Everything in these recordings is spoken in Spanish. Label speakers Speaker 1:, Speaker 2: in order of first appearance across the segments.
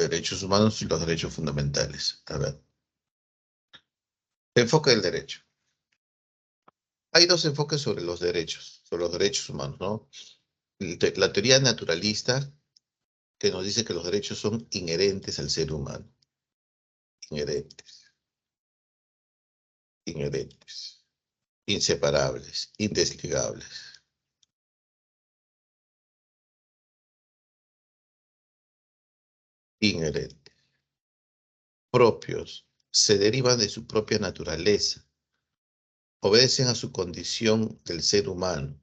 Speaker 1: Derechos humanos y los derechos fundamentales. A ver. Enfoque del derecho. Hay dos enfoques sobre los derechos humanos, ¿no? La teoría naturalista, que nos dice que los derechos son inherentes al ser humano. Inherentes. Inherentes. Inseparables. Indesligables. Inherentes. Propios. Se derivan de su propia naturaleza. Obedecen a su condición del ser humano.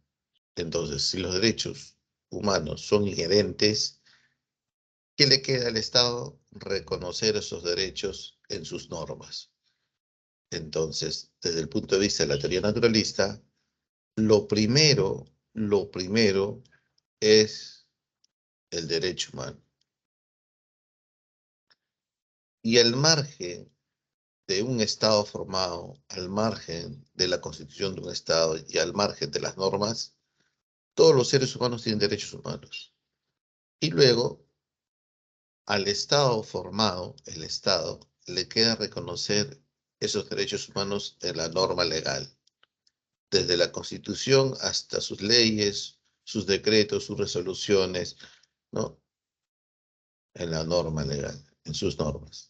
Speaker 1: Entonces, si los derechos humanos son inherentes, ¿qué le queda al Estado? Reconocer esos derechos en sus normas. Entonces, desde el punto de vista de la teoría naturalista, lo primero es el derecho humano. Y al margen de un Estado formado, al margen de la constitución de un Estado y al margen de las normas, todos los seres humanos tienen derechos humanos. Y luego, al Estado formado, el Estado, le queda reconocer esos derechos humanos en la norma legal, desde la Constitución hasta sus leyes, sus decretos, sus resoluciones, ¿no? En la norma legal, en sus normas.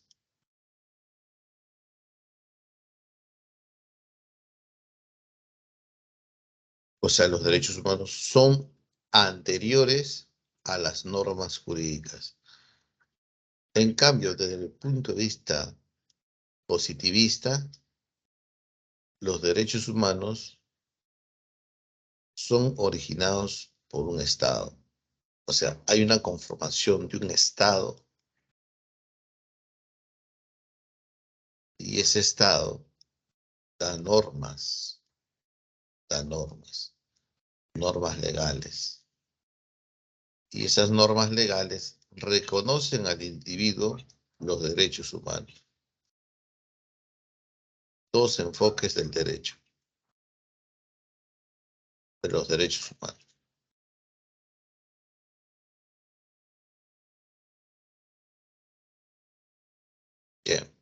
Speaker 1: O sea, los derechos humanos son anteriores a las normas jurídicas. En cambio, desde el punto de vista positivista, los derechos humanos son originados por un Estado. O sea, hay una conformación de un Estado y ese Estado da normas, da normas, normas legales. Y esas normas legales reconocen al individuo los derechos humanos. Dos enfoques del derecho, de los derechos humanos. Bien.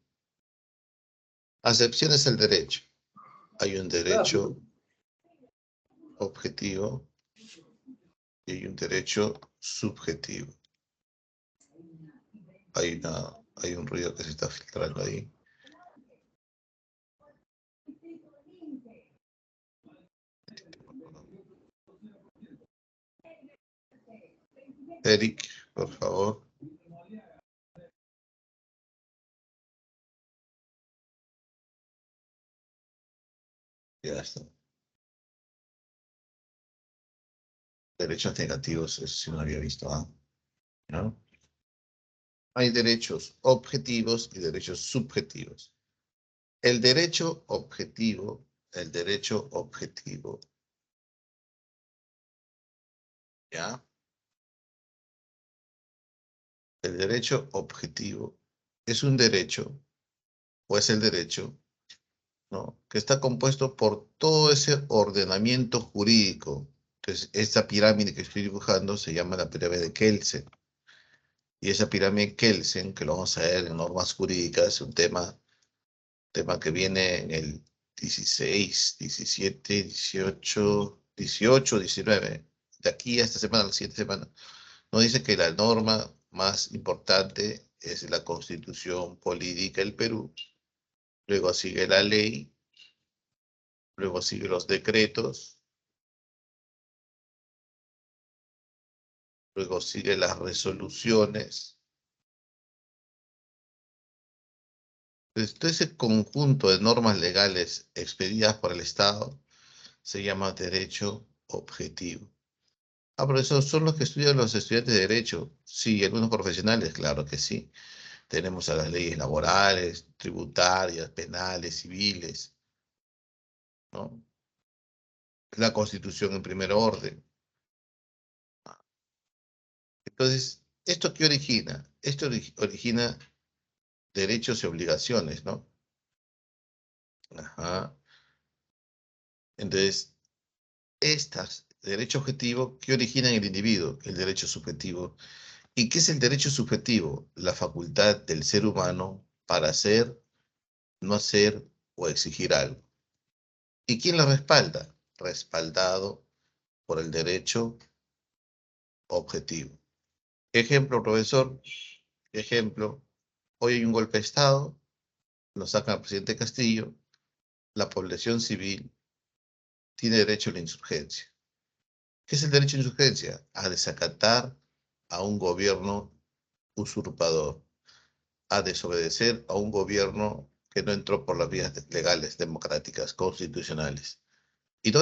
Speaker 1: Acepciones del derecho. Hay un derecho objetivo y hay un derecho subjetivo. Hay un ruido que se está filtrando ahí. Eric, por favor. Ya está. Derechos negativos, eso sí no había visto, ¿no? Hay derechos objetivos y derechos subjetivos. El derecho objetivo, ¿ya? El derecho objetivo es un derecho, o es el derecho, ¿no? Que está compuesto por todo ese ordenamiento jurídico. Entonces, esta pirámide que estoy dibujando se llama la pirámide de Kelsen. Y esa pirámide Kelsen, que lo vamos a ver en normas jurídicas, es un tema que viene en el 16, 17, 18, 18, 19. De aquí a esta semana, la siguiente semana. Nos dice que la norma más importante es la Constitución Política del Perú. Luego sigue la ley. Luego sigue los decretos. Luego sigue las resoluciones. Todo ese conjunto de normas legales expedidas por el Estado se llama derecho objetivo. Pero esos son los que estudian los estudiantes de derecho. Sí, algunos profesionales, claro que sí. Tenemos a las leyes laborales, tributarias, penales, civiles, ¿no? La Constitución en primer orden. Entonces, ¿esto qué origina? Esto origina derechos y obligaciones, ¿no? Ajá. Entonces, derecho objetivo, ¿qué origina en el individuo? El derecho subjetivo. ¿Y qué es el derecho subjetivo? La facultad del ser humano para hacer, no hacer o exigir algo. ¿Y quién la respalda? Respaldado por el derecho objetivo. Ejemplo, profesor, ejemplo, hoy hay un golpe de Estado, lo saca el presidente Castillo, la población civil tiene derecho a la insurgencia. ¿Qué es el derecho a la insurgencia? A desacatar a un gobierno usurpador, a desobedecer a un gobierno que no entró por las vías legales, democráticas, constitucionales. ¿Y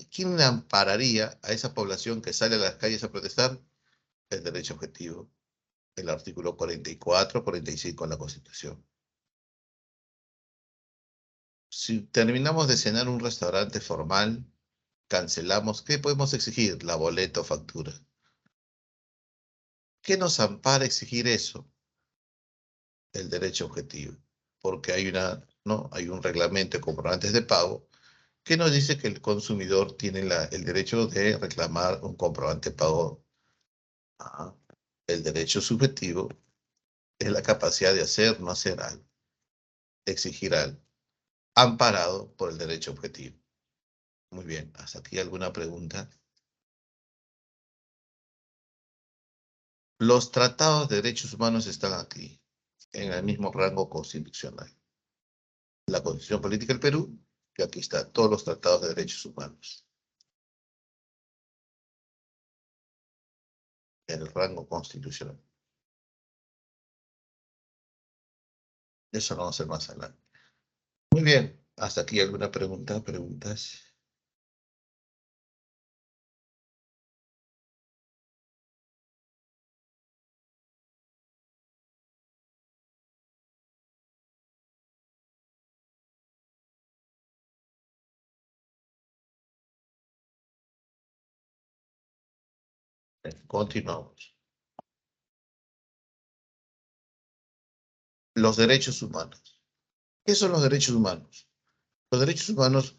Speaker 1: quién ampararía a esa población que sale a las calles a protestar? El derecho objetivo, el artículo 44, 45 de la Constitución. Si terminamos de cenar en un restaurante formal, cancelamos, ¿qué podemos exigir? La boleta o factura. ¿Qué nos ampara exigir eso? El derecho objetivo. Porque ¿no? Hay un reglamento de comprobantes de pago que nos dice que el consumidor tiene el derecho de reclamar un comprobante de pago. Ah, el derecho subjetivo es la capacidad de hacer, no hacer algo, exigir algo, amparado por el derecho objetivo. Muy bien, ¿hasta aquí alguna pregunta? Los tratados de derechos humanos están aquí, en el mismo rango constitucional. La Constitución Política del Perú, y aquí están todos los tratados de derechos humanos, en el rango constitucional. Eso lo vamos a hacer más adelante. Muy bien, ¿hasta aquí alguna pregunta? ¿Preguntas? Continuamos. Los derechos humanos. ¿Qué son los derechos humanos? Los derechos humanos,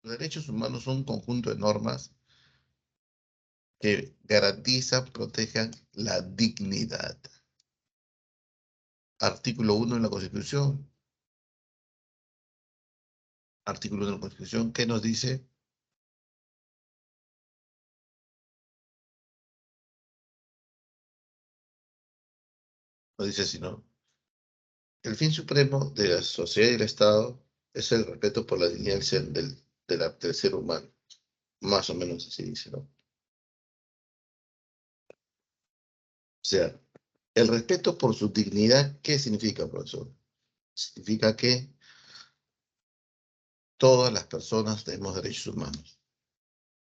Speaker 1: los derechos humanos son un conjunto de normas que garantizan, protejan la dignidad. Artículo 1 de la Constitución. Artículo 1 de la Constitución, ¿qué nos dice? Nos dice así, ¿no? El fin supremo de la sociedad y el Estado es el respeto por la dignidad del ser humano. Más o menos así dice, ¿no? O sea, el respeto por su dignidad, ¿qué significa, profesor? Significa que todas las personas tenemos derechos humanos.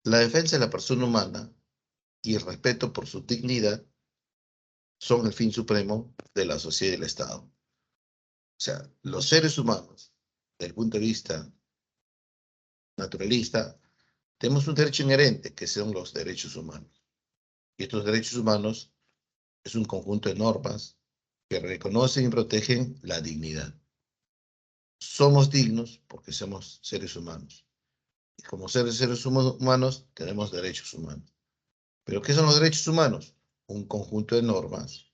Speaker 1: La defensa de la persona humana y el respeto por su dignidad son el fin supremo de la sociedad y el Estado. O sea, los seres humanos, desde el punto de vista naturalista, tenemos un derecho inherente, que son los derechos humanos. Y estos derechos humanos es un conjunto de normas que reconocen y protegen la dignidad. Somos dignos porque somos seres humanos. Y como seres humanos tenemos derechos humanos. ¿Pero qué son los derechos humanos? Un conjunto de normas,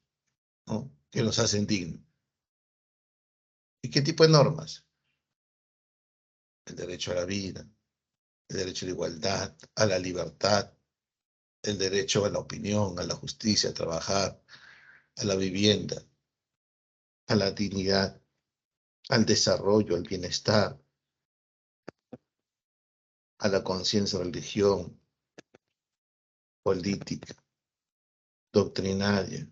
Speaker 1: ¿no? Que nos hacen dignos. ¿Y qué tipo de normas? El derecho a la vida, el derecho a la igualdad, a la libertad, el derecho a la opinión, a la justicia, a trabajar, a la vivienda, a la dignidad, al desarrollo, al bienestar, a la conciencia, religión, política, doctrinaria,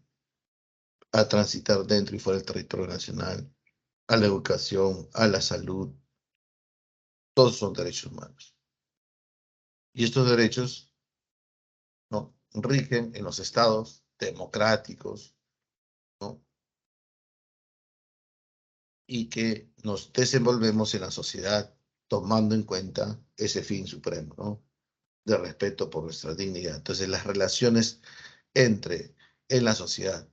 Speaker 1: a transitar dentro y fuera del territorio nacional, a la educación, a la salud. Todos son derechos humanos. Y estos derechos, ¿no?, rigen en los estados democráticos, ¿no?, y que nos desenvolvemos en la sociedad tomando en cuenta ese fin supremo, ¿no?, de respeto por nuestra dignidad. Entonces, las relaciones en la sociedad,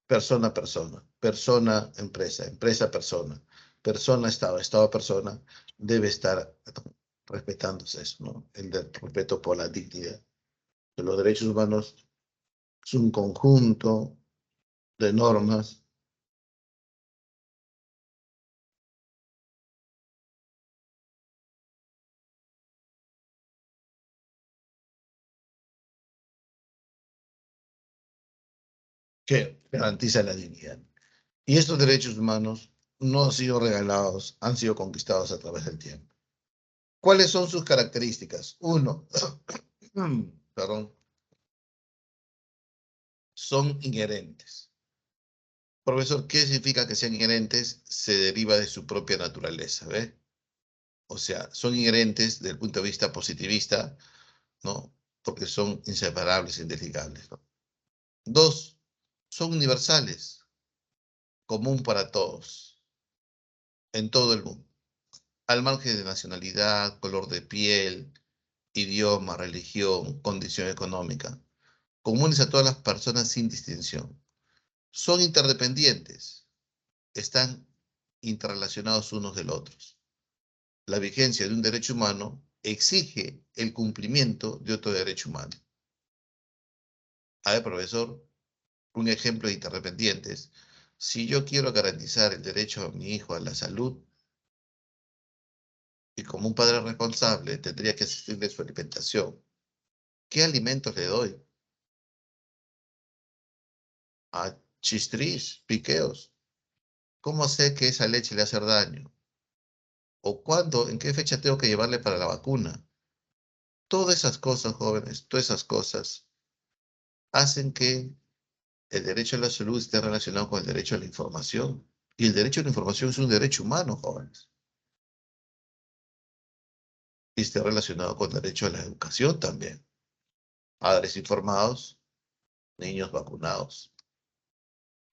Speaker 1: persona a persona, persona a empresa, empresa a persona, persona, Estado, Estado, persona, debe estar respetándose eso, ¿no? Respeto por la dignidad. Los derechos humanos es un conjunto de normas que garantizan la dignidad. Y estos derechos humanos no han sido regalados, han sido conquistados a través del tiempo. ¿Cuáles son sus características? Uno, perdón, son inherentes. Profesor, ¿qué significa que sean inherentes? Se deriva de su propia naturaleza, ¿ve? O sea, son inherentes desde el punto de vista positivista, ¿no? Porque son inseparables, indesligables, ¿no? Dos, son universales, común para todos, en todo el mundo, al margen de nacionalidad, color de piel, idioma, religión, condición económica, comunes a todas las personas sin distinción. Son interdependientes, están interrelacionados unos del otros. La vigencia de un derecho humano exige el cumplimiento de otro derecho humano. A ver, profesor, un ejemplo de interdependientes. Si yo quiero garantizar el derecho a mi hijo a la salud, y como un padre responsable tendría que asistirle a su alimentación, ¿qué alimentos le doy? A chistris, piqueos. ¿Cómo sé que esa leche le hace daño? ¿O cuándo, en qué fecha tengo que llevarle para la vacuna? Todas esas cosas, jóvenes, todas esas cosas hacen que el derecho a la salud esté relacionado con el derecho a la información. Y el derecho a la información es un derecho humano, jóvenes. Y esté relacionado con el derecho a la educación también. Padres informados, niños vacunados.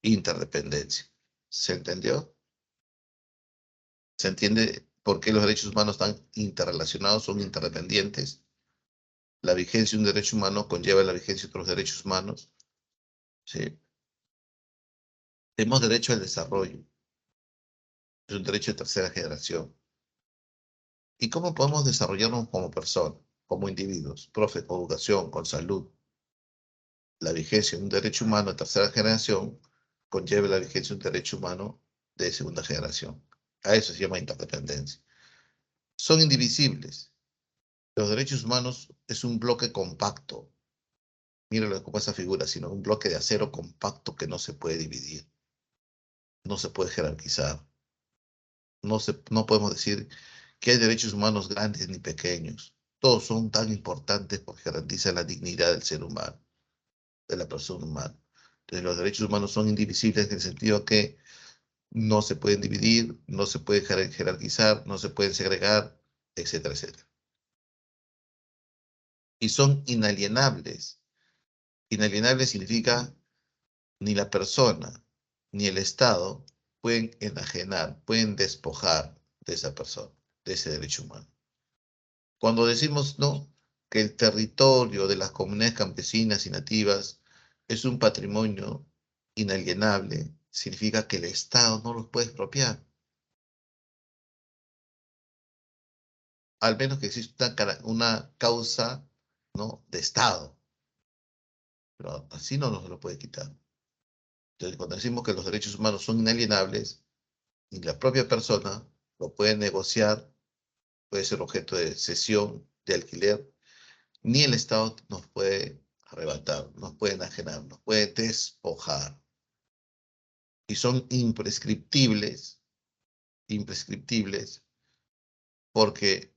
Speaker 1: Interdependencia. ¿Se entendió? ¿Se entiende por qué los derechos humanos están interrelacionados, son interdependientes? La vigencia de un derecho humano conlleva la vigencia de otros derechos humanos. ¿Sí? Tenemos derecho al desarrollo. Es un derecho de tercera generación. ¿Y cómo podemos desarrollarnos como personas, como individuos? Profe, con educación, con salud. La vigencia de un derecho humano de tercera generación conlleva la vigencia de un derecho humano de segunda generación. A eso se llama interdependencia. Son indivisibles. Los derechos humanos es un bloque compacto. Míralo como esa figura, sino un bloque de acero compacto que no se puede dividir, no se puede jerarquizar. No podemos decir que hay derechos humanos grandes ni pequeños. Todos son tan importantes porque garantizan la dignidad del ser humano, de la persona humana. Entonces, los derechos humanos son indivisibles en el sentido que no se pueden dividir, no se pueden jerarquizar, no se pueden segregar, etcétera, etcétera. Y son inalienables. Inalienable significa ni la persona ni el Estado pueden enajenar, pueden despojar de esa persona, de ese derecho humano. Cuando decimos no, que el territorio de las comunidades campesinas y nativas es un patrimonio inalienable, significa que el Estado no los puede expropiar, al menos que exista una causa, ¿no?, de Estado, pero así no nos lo puede quitar. Entonces, cuando decimos que los derechos humanos son inalienables, y la propia persona lo puede negociar, puede ser objeto de cesión, de alquiler, ni el Estado nos puede arrebatar, nos puede enajenar, nos puede despojar. Y son imprescriptibles, imprescriptibles, porque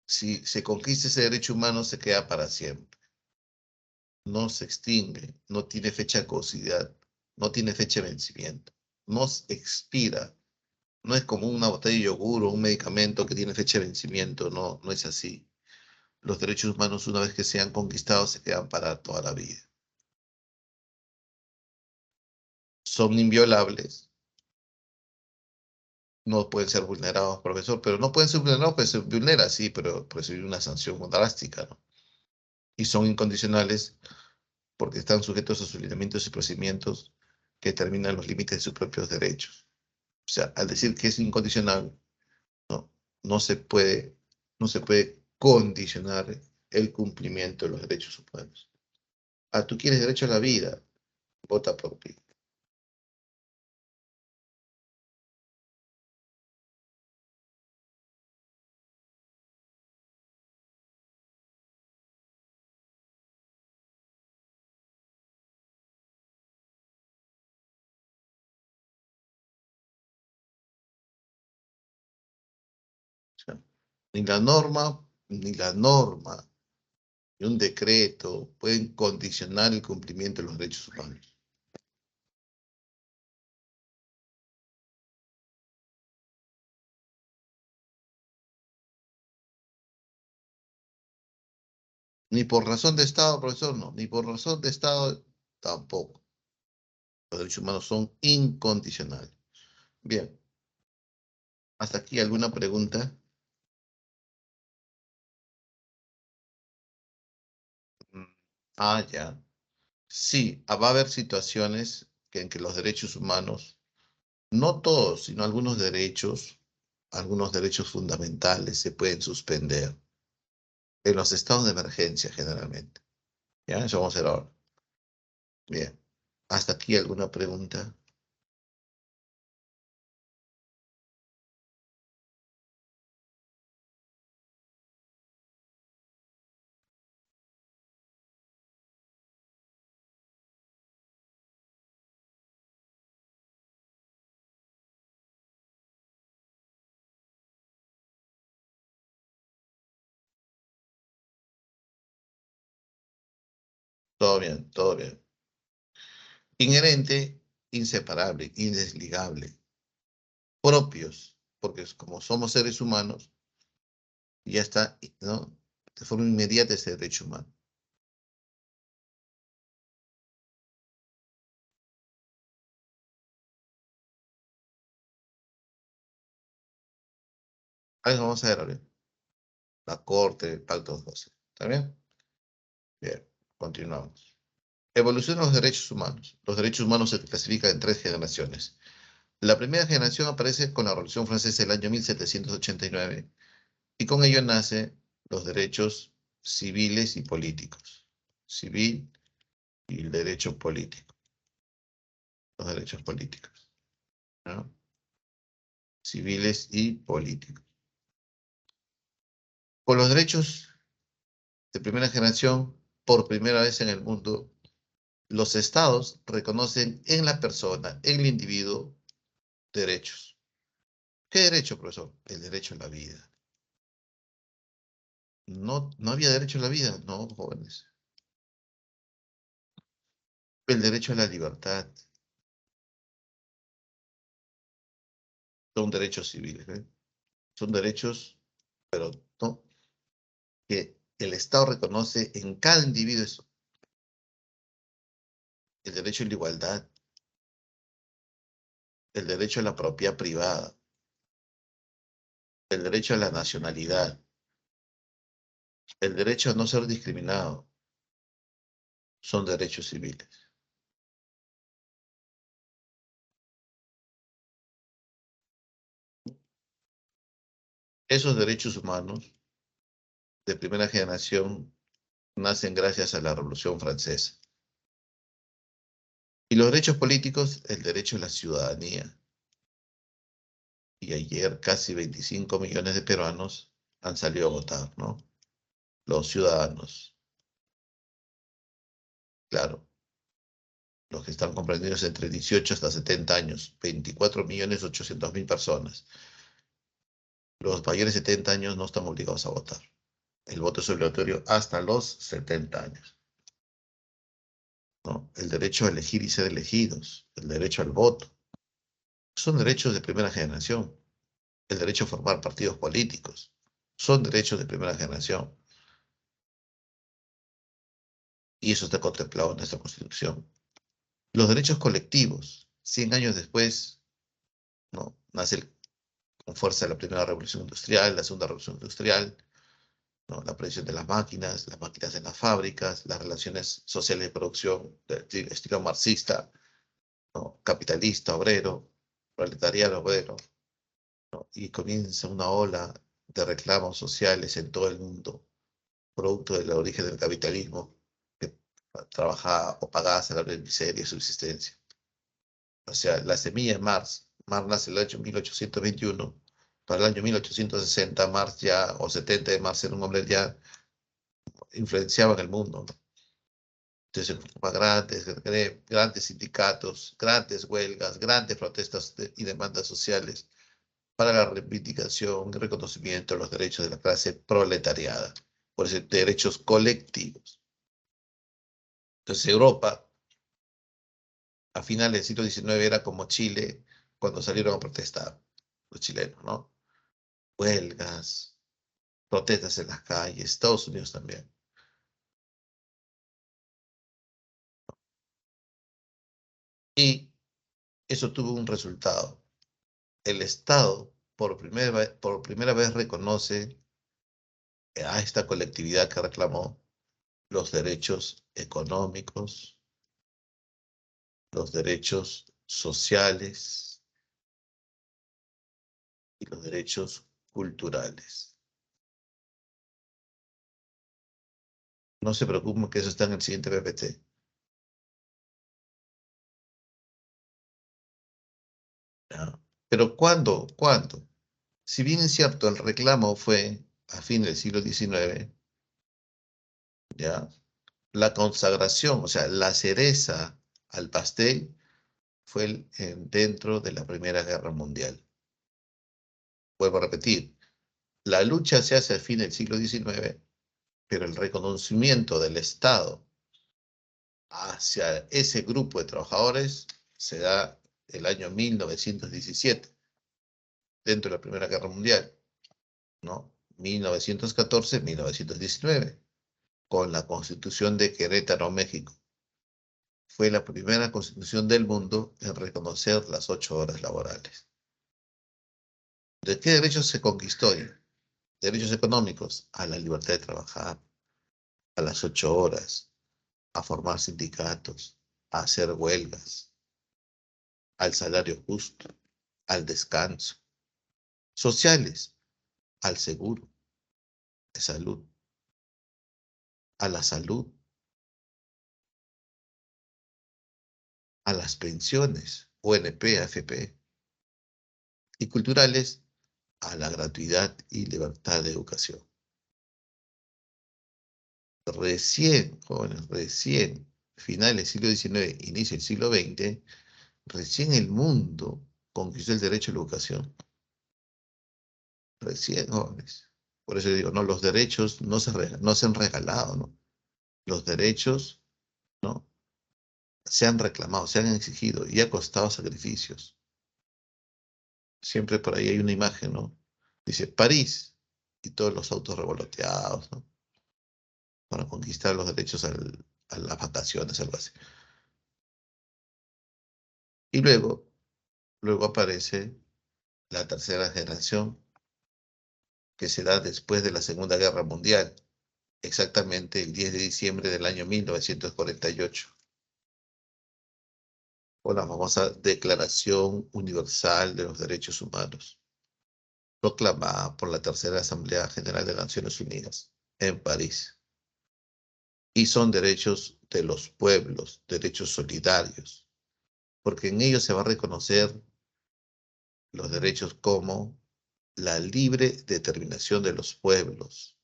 Speaker 1: si se conquista ese derecho humano se queda para siempre. No se extingue, no tiene fecha de caducidad, no tiene fecha de vencimiento, no se expira. No es como una botella de yogur o un medicamento que tiene fecha de vencimiento, no, no es así. Los derechos humanos, una vez que sean conquistados, se quedan para toda la vida. Son inviolables, no pueden ser vulnerados, profesor, pero no pueden ser vulnerados, pues se vulnera, sí, pero recibir una sanción muy drástica, ¿no? Y son incondicionales porque están sujetos a sus lineamientos y procedimientos que determinan los límites de sus propios derechos. sea, al decir que es incondicional, no, no se puede, no se puede condicionar el cumplimiento de los derechos humanos. Ah, tú quieres derecho a la vida, vota por ti. O sea, ni la norma, ni un decreto pueden condicionar el cumplimiento de los derechos humanos. Ni por razón de Estado, profesor, no. Ni por razón de Estado, tampoco. Los derechos humanos son incondicionales. Bien, hasta aquí alguna pregunta. Mm, ya. Sí, va a haber situaciones en que los derechos humanos, no todos, sino algunos derechos fundamentales se pueden suspender en los estados de emergencia generalmente. ¿Ya? Eso vamos a hacer ahora. Bien. Hasta aquí alguna pregunta. Todo bien, todo bien. Inherente, inseparable, indesligable, propios, porque como somos seres humanos, ya está, ¿no? De forma inmediata ese derecho humano. Ahí vamos a ver ahora. La Corte, el Pacto de José. ¿Está bien? Bien, continuamos. Evolución de los derechos humanos. Los derechos humanos se clasifican en tres generaciones. La primera generación aparece con la Revolución Francesa del año 1789 y con ello nace los derechos civiles y políticos. Civil y el derecho político. Los derechos políticos, ¿no? Civiles y políticos. Con los derechos de primera generación, por primera vez en el mundo, los estados reconocen en la persona, en el individuo, derechos. ¿Qué derecho, profesor? El derecho a la vida. No, no había derecho a la vida, no, jóvenes. El derecho a la libertad. Son derechos civiles, ¿eh? Son derechos, ¿no? Que el Estado reconoce en cada individuo eso. El derecho a la igualdad, el derecho a la propiedad privada, el derecho a la nacionalidad, el derecho a no ser discriminado, son derechos civiles. Esos derechos humanos de primera generación nacen gracias a la Revolución Francesa. Y los derechos políticos, el derecho a la ciudadanía. Y ayer casi 25 millones de peruanos han salido a votar, ¿no? Los ciudadanos, claro, los que están comprendidos entre 18 hasta 70 años, 24.800.000 personas. Los mayores de 70 años no están obligados a votar. El voto es obligatorio hasta los 70 años, ¿no? El derecho a elegir y ser elegidos, el derecho al voto, son derechos de primera generación. El derecho a formar partidos políticos, son derechos de primera generación. Y eso está contemplado en nuestra Constitución. Los derechos colectivos, 100 años después, ¿no? Nace con fuerza la primera revolución industrial, la segunda revolución industrial, ¿no? La aparición de las máquinas en las fábricas, las relaciones sociales de producción de estilo marxista, ¿no? Capitalista, obrero, proletariado obrero, y comienza una ola de reclamos sociales en todo el mundo, producto del origen del capitalismo, que trabajaba o pagaba salarios de miseria y subsistencia. O sea, la semilla es Marx. Marx nace en el año 1821. Para el año 1860, Marx ya, o 70 de Marx era un hombre ya influenciaba en el mundo, ¿no? Entonces, grandes sindicatos, grandes huelgas, grandes protestas y demandas sociales para la reivindicación y reconocimiento de los derechos de la clase proletariada, por eso derechos colectivos. Entonces, Europa, a finales del siglo XIX, era como Chile cuando salieron a protestar los chilenos, ¿no? Huelgas, protestas en las calles, Estados Unidos también. Y eso tuvo un resultado. El Estado por primera vez reconoce a esta colectividad que reclamó los derechos económicos, los derechos sociales y los derechos culturales. No se preocupen que eso está en el siguiente PPT. ¿Ya? Pero ¿cuándo? ¿Cuándo? Si bien es cierto, el reclamo fue a fin del siglo XIX, ¿ya? La consagración, o sea, la cereza al pastel fue dentro de la Primera Guerra Mundial. Vuelvo a repetir, la lucha se hace a fin del siglo XIX, pero el reconocimiento del Estado hacia ese grupo de trabajadores se da el año 1917, dentro de la Primera Guerra Mundial, ¿no? 1914-1919, con la Constitución de Querétaro, México. Fue la primera constitución del mundo en reconocer las 8 horas laborales. ¿De qué derechos se conquistó? Derechos económicos, a la libertad de trabajar, a las 8 horas, a formar sindicatos, a hacer huelgas, al salario justo, al descanso. Sociales, al seguro de salud, a la salud, a las pensiones, ONP, AFP. Y culturales, a la gratuidad y libertad de educación. Recién, jóvenes, recién, finales del siglo XIX, inicio del siglo XX, recién el mundo conquistó el derecho a la educación. Recién, jóvenes. Por eso digo, no, los derechos no se han regalado, ¿no? Los derechos, ¿no? Se han reclamado, se han exigido y ha costado sacrificios. Siempre por ahí hay una imagen, ¿no? Dice París y todos los autos revoloteados, ¿no? Para conquistar los derechos a las vacaciones, algo así. Y luego aparece la tercera generación que se da después de la Segunda Guerra Mundial, exactamente el 10 de diciembre del año 1948, con la famosa Declaración Universal de los Derechos Humanos, proclamada por la Tercera Asamblea General de Naciones Unidas en París. Y son derechos de los pueblos, derechos solidarios, porque en ellos se va a reconocer los derechos como la libre determinación de los pueblos.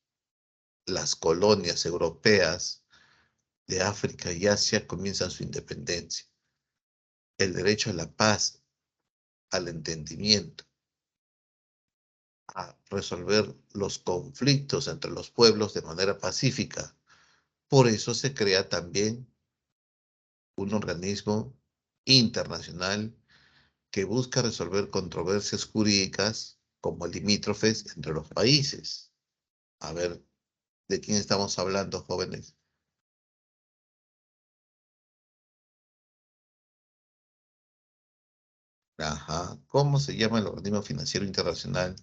Speaker 1: Las colonias europeas de África y Asia comienzan su independencia. El derecho a la paz, al entendimiento, a resolver los conflictos entre los pueblos de manera pacífica. Por eso se crea también un organismo internacional que busca resolver controversias jurídicas como limítrofes entre los países. A ver, ¿de quién estamos hablando, jóvenes? Ajá. ¿Cómo se llama el organismo financiero internacional?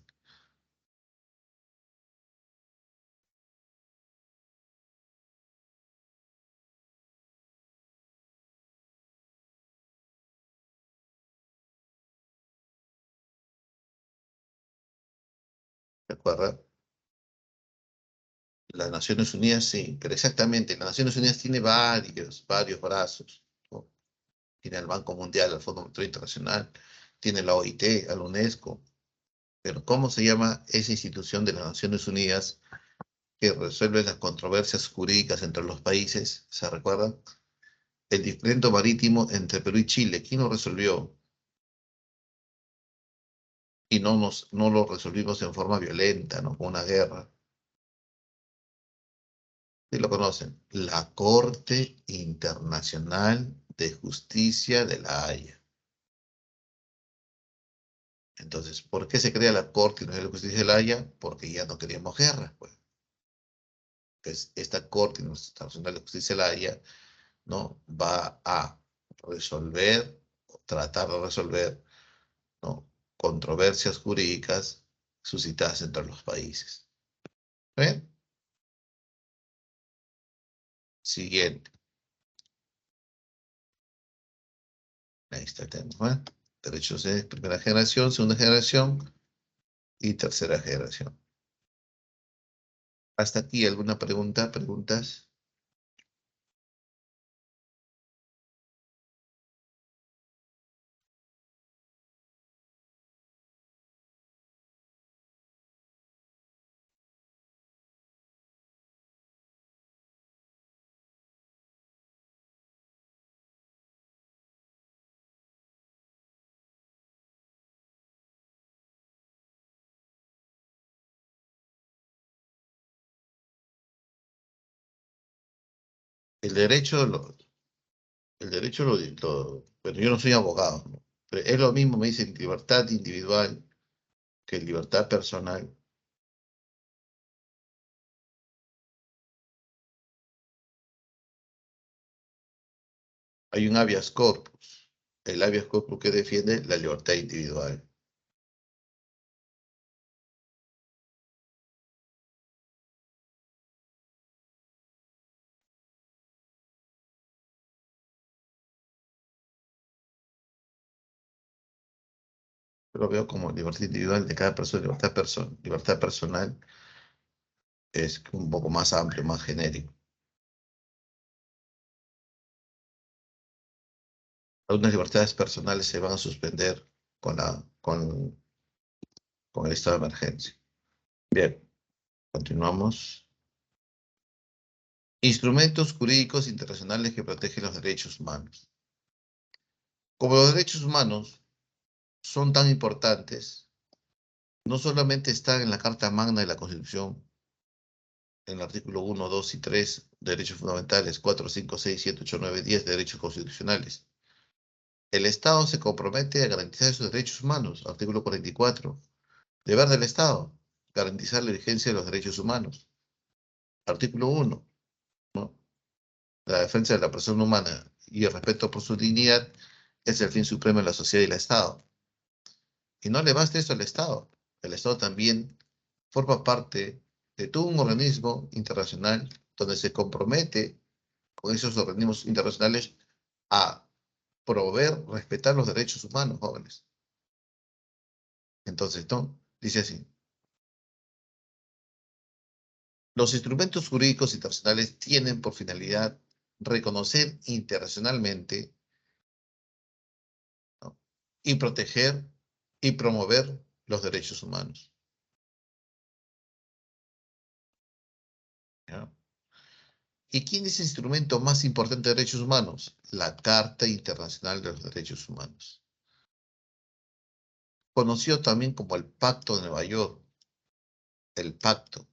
Speaker 1: ¿Recuerda? Las Naciones Unidas sí, pero exactamente, las Naciones Unidas tiene varios brazos, ¿no? Tiene el Banco Mundial, el Fondo Monetario Internacional, tiene la OIT, la UNESCO, pero ¿cómo se llama esa institución de las Naciones Unidas que resuelve las controversias jurídicas entre los países? ¿Se recuerdan? El diferendo marítimo entre Perú y Chile, ¿quién lo resolvió? Y no lo resolvimos en forma violenta, ¿no? Con una guerra. ¿Sí lo conocen? La Corte Internacional de Justicia de La Haya. Entonces, ¿por qué se crea la Corte Internacional de Justicia de La Haya? Porque ya no queríamos guerra, pues. Pues esta Corte Internacional de Justicia de La Haya, ¿no? Va a resolver, o tratar de resolver, ¿no? Controversias jurídicas suscitadas entre los países. ¿Ven? Siguiente. Ahí está el tema, ¿eh? Derechos de primera generación, segunda generación y tercera generación. Hasta aquí, ¿alguna pregunta? ¿Preguntas? El derecho, bueno, yo no soy abogado, ¿no? Pero es lo mismo, me dicen libertad individual que libertad personal. Hay un habeas corpus. El habeas corpus que defiende la libertad individual. Yo lo veo como libertad individual de cada persona, libertad personal es un poco más amplio, más genérico. Algunas libertades personales se van a suspender con el estado de emergencia. Bien, continuamos. Instrumentos jurídicos internacionales que protegen los derechos humanos. Como los derechos humanos son tan importantes, no solamente están en la Carta Magna de la Constitución, en el artículo 1, 2 y 3, derechos fundamentales, 4, 5, 6, 7, 8, 9, 10, derechos constitucionales. El Estado se compromete a garantizar esos derechos humanos, artículo 44. Deber del Estado, garantizar la vigencia de los derechos humanos. Artículo 1, ¿no? La defensa de la persona humana y el respeto por su dignidad es el fin supremo de la sociedad y el Estado. Y no le basta esto al Estado. El Estado también forma parte de todo un organismo internacional donde se compromete con esos organismos internacionales a proveer, respetar los derechos humanos, jóvenes. Entonces, ¿no? Dice así. Los instrumentos jurídicos internacionales tienen por finalidad reconocer internacionalmente, ¿no? Y proteger y promover los derechos humanos. ¿Ya? ¿Y quién es el instrumento más importante de derechos humanos? La Carta Internacional de los Derechos Humanos. Conocido también como el Pacto de Nueva York, el Pacto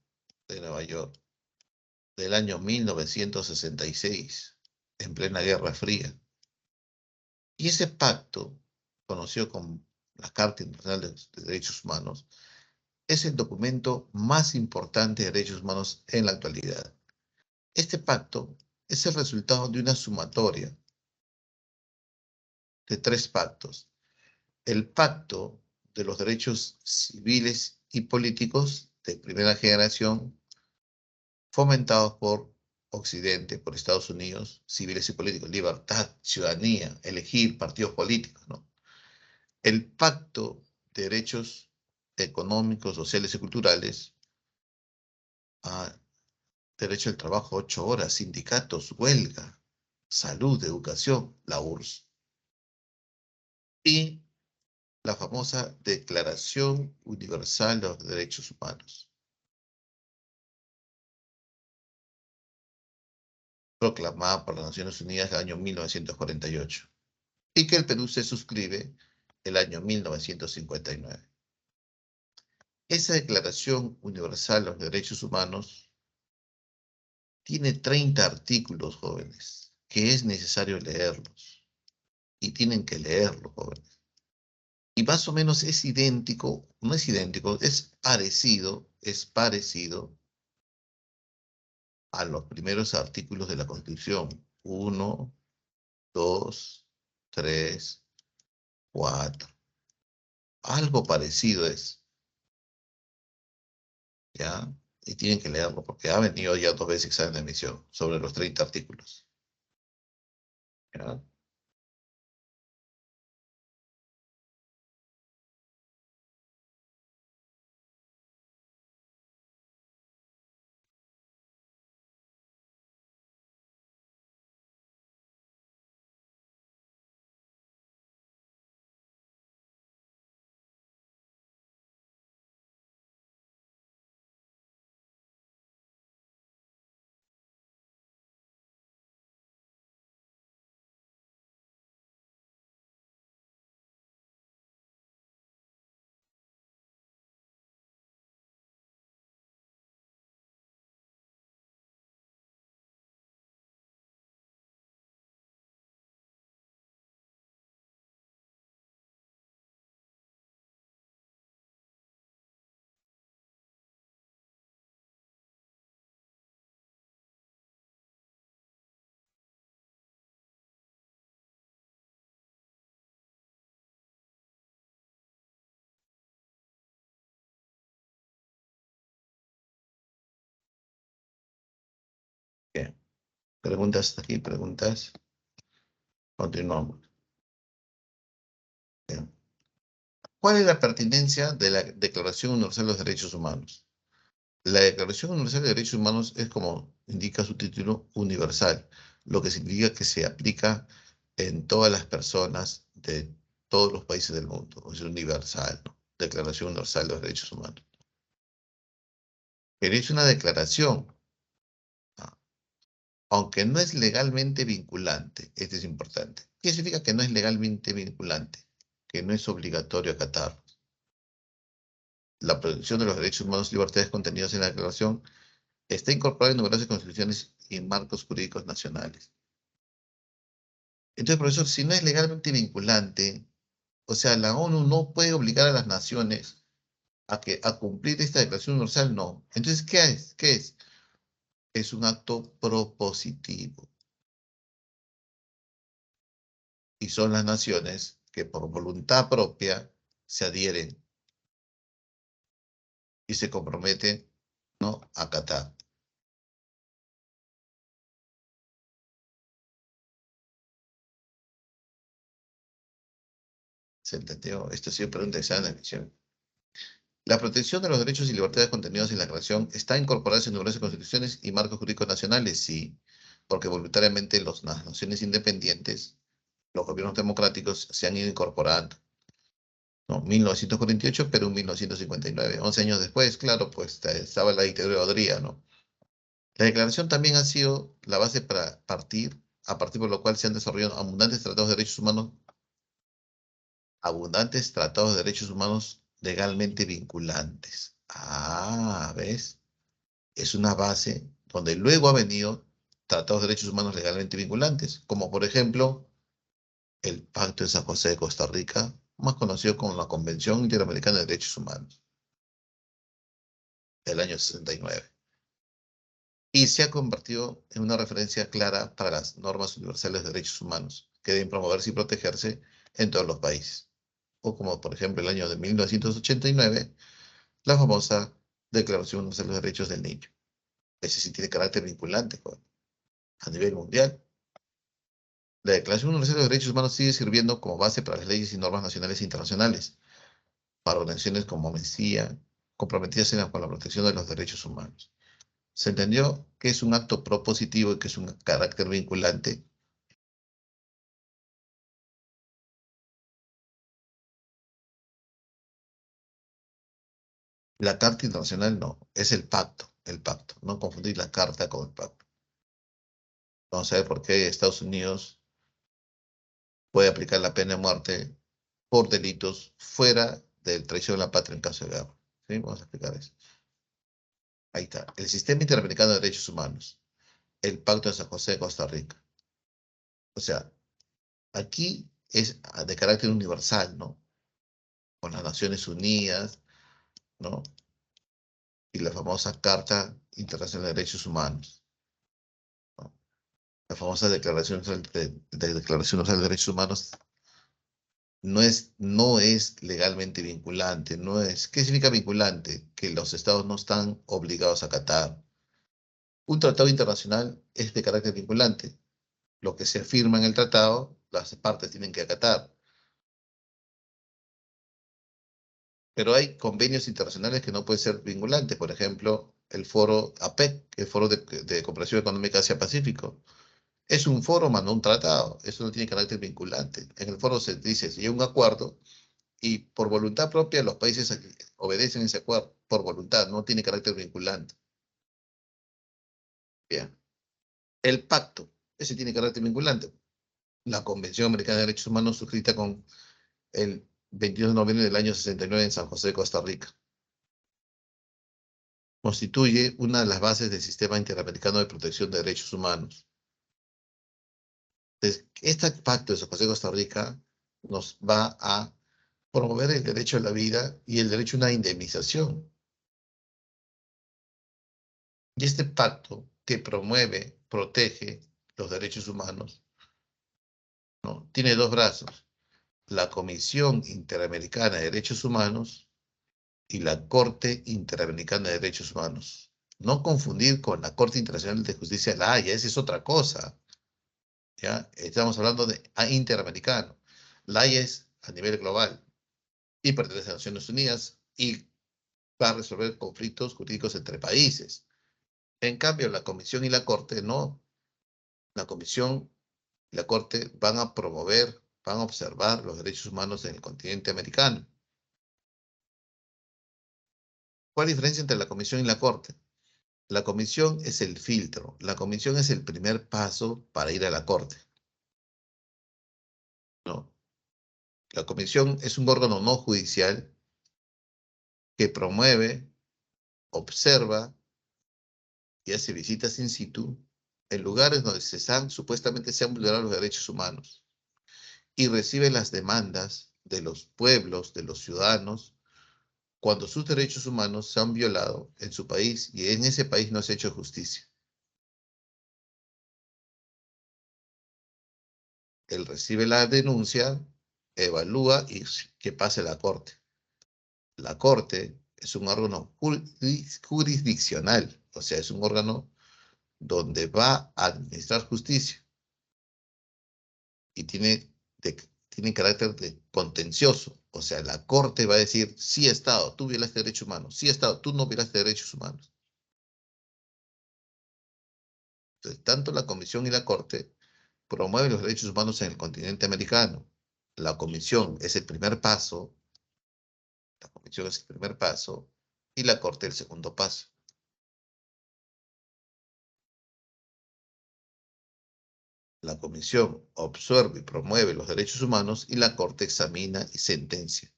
Speaker 1: de Nueva York, del año 1966, en plena Guerra Fría. Y ese pacto, conocido como la Carta Internacional de Derechos Humanos, es el documento más importante de derechos humanos en la actualidad. Este pacto es el resultado de una sumatoria de tres pactos. El Pacto de los Derechos Civiles y Políticos de primera generación, fomentados por Occidente, por Estados Unidos, civiles y políticos, libertad, ciudadanía, elegir partidos políticos, ¿no? El Pacto de Derechos económicos, sociales y culturales, derecho al trabajo 8 horas, sindicatos, huelga, salud, educación, la URSS. Y la famosa Declaración Universal de los Derechos Humanos, proclamada por las Naciones Unidas en el año 1948, y que el Perú se suscribe el año 1959. Esa Declaración Universal de los Derechos Humanos tiene 30 artículos, jóvenes, que es necesario leerlos, y tienen que leerlos, jóvenes. Y más o menos es idéntico, no es idéntico, es parecido a los primeros artículos de la Constitución. 1, 2, 3, 4. Algo parecido es, ¿ya? Y tienen que leerlo porque ha venido ya 2 veces examen de admisión sobre los 30 artículos. ¿Ya? Bien. ¿Preguntas hasta aquí? ¿Preguntas? Continuamos. Bien. ¿Cuál es la pertinencia de la Declaración Universal de los Derechos Humanos? La Declaración Universal de Derechos Humanos es, como indica su título, universal, lo que significa que se aplica en todas las personas de todos los países del mundo. Es universal, ¿no? Declaración Universal de los Derechos Humanos. Pero es una declaración, ¿no? Aunque no es legalmente vinculante. Esto es importante. ¿Qué significa que no es legalmente vinculante? Que no es obligatorio acatarlo. La protección de los derechos humanos y libertades contenidos en la declaración está incorporada en numerosas constituciones y marcos jurídicos nacionales. Entonces, profesor, si no es legalmente vinculante, o sea, la ONU no puede obligar a las naciones a cumplir esta Declaración Universal, no. Entonces, ¿qué es? ¿Qué es? Es un acto propositivo. Y son las naciones que por voluntad propia se adhieren y se comprometen, ¿no?, a acatar. ¿Se entendió? Esto ha sido pregunta de examen de admisión. La protección de los derechos y libertades contenidos en la Declaración está incorporada en numerosas constituciones y marcos jurídicos nacionales, sí, porque voluntariamente las naciones independientes, los gobiernos democráticos, se han ido incorporando. ¿No? 1948, Perú 1959. 11 años después, claro, pues estaba la dictadura de Odría, ¿no? La declaración también ha sido la base para a partir por lo cual se han desarrollado abundantes tratados de derechos humanos legalmente vinculantes. Ah, ¿ves? Es una base donde luego ha venido tratados de derechos humanos legalmente vinculantes, como por ejemplo el Pacto de San José de Costa Rica, más conocido como la Convención Interamericana de Derechos Humanos, del año 69. Y se ha convertido en una referencia clara para las normas universales de derechos humanos, que deben promoverse y protegerse en todos los países. O como por ejemplo el año de 1989, la famosa Declaración Universal de los Derechos del Niño. Ese sí tiene carácter vinculante, joder, a nivel mundial. La Declaración Universal de los Derechos Humanos sigue sirviendo como base para las leyes y normas nacionales e internacionales. para organizaciones como Amnistía, comprometidas con la protección de los derechos humanos. Se entendió que es un acto propositivo y que es un carácter vinculante. La Carta Internacional no, es el pacto. No confundir la Carta con el pacto. Vamos a ver por qué Estados Unidos puede aplicar la pena de muerte por delitos fuera de traición a la patria en caso de guerra. ¿Sí? Vamos a explicar eso. Ahí está. El Sistema Interamericano de Derechos Humanos. El Pacto de San José de Costa Rica. O sea, aquí es de carácter universal, ¿no? Con las Naciones Unidas, ¿no? Y la famosa Carta Internacional de Derechos Humanos, ¿no? La famosa Declaración Universal de Derechos Humanos no es legalmente vinculante, no es. ¿Qué significa vinculante? Que los estados no están obligados a acatar. Un tratado internacional es de carácter vinculante. Lo que se afirma en el tratado, las partes tienen que acatar. Pero hay convenios internacionales que no pueden ser vinculantes. Por ejemplo, el foro APEC, el Foro de Cooperación Económica Asia-Pacífico. Es un foro, más no un tratado. Eso no tiene carácter vinculante. En el foro se dice, si hay un acuerdo y por voluntad propia los países obedecen ese acuerdo, por voluntad, no tiene carácter vinculante. Bien. El pacto, ese tiene carácter vinculante. La Convención Americana de Derechos Humanos suscrita con el 22 de noviembre del año 69 en San José, Costa Rica. Constituye una de las bases del Sistema Interamericano de Protección de Derechos Humanos. Entonces, este pacto de San José, Costa Rica, nos va a promover el derecho a la vida y el derecho a una indemnización. Y este pacto que promueve, protege los derechos humanos, ¿no? Tiene dos brazos: la Comisión Interamericana de Derechos Humanos y la Corte Interamericana de Derechos Humanos. No confundir con la Corte Internacional de Justicia de la Haya, esa es otra cosa. ¿Ya? Estamos hablando de interamericano. La Haya es a nivel global y pertenece a las Naciones Unidas y va a resolver conflictos jurídicos entre países. En cambio, la Comisión y la Corte no. La Comisión y la Corte van a promover, van a observar los derechos humanos en el continente americano. ¿Cuál es la diferencia entre la Comisión y la Corte? La Comisión es el filtro. La Comisión es el primer paso para ir a la Corte, ¿no? La Comisión es un órgano no judicial que promueve, observa y hace visitas in situ en lugares donde supuestamente se han vulnerado los derechos humanos y recibe las demandas de los pueblos, de los ciudadanos, cuando sus derechos humanos se han violado en su país y en ese país no se ha hecho justicia. Él recibe la denuncia, evalúa y que pase a la Corte. La Corte es un órgano jurisdiccional, o sea, es un órgano donde va a administrar justicia y tiene carácter de contencioso. O sea, la Corte va a decir, sí, Estado, tú violaste derechos humanos, sí, Estado, tú no violaste derechos humanos. Entonces, tanto la Comisión y la Corte promueven los derechos humanos en el continente americano. La Comisión es el primer paso, la Comisión es el primer paso y la Corte el segundo paso. La Comisión observa y promueve los derechos humanos y la Corte examina y sentencia.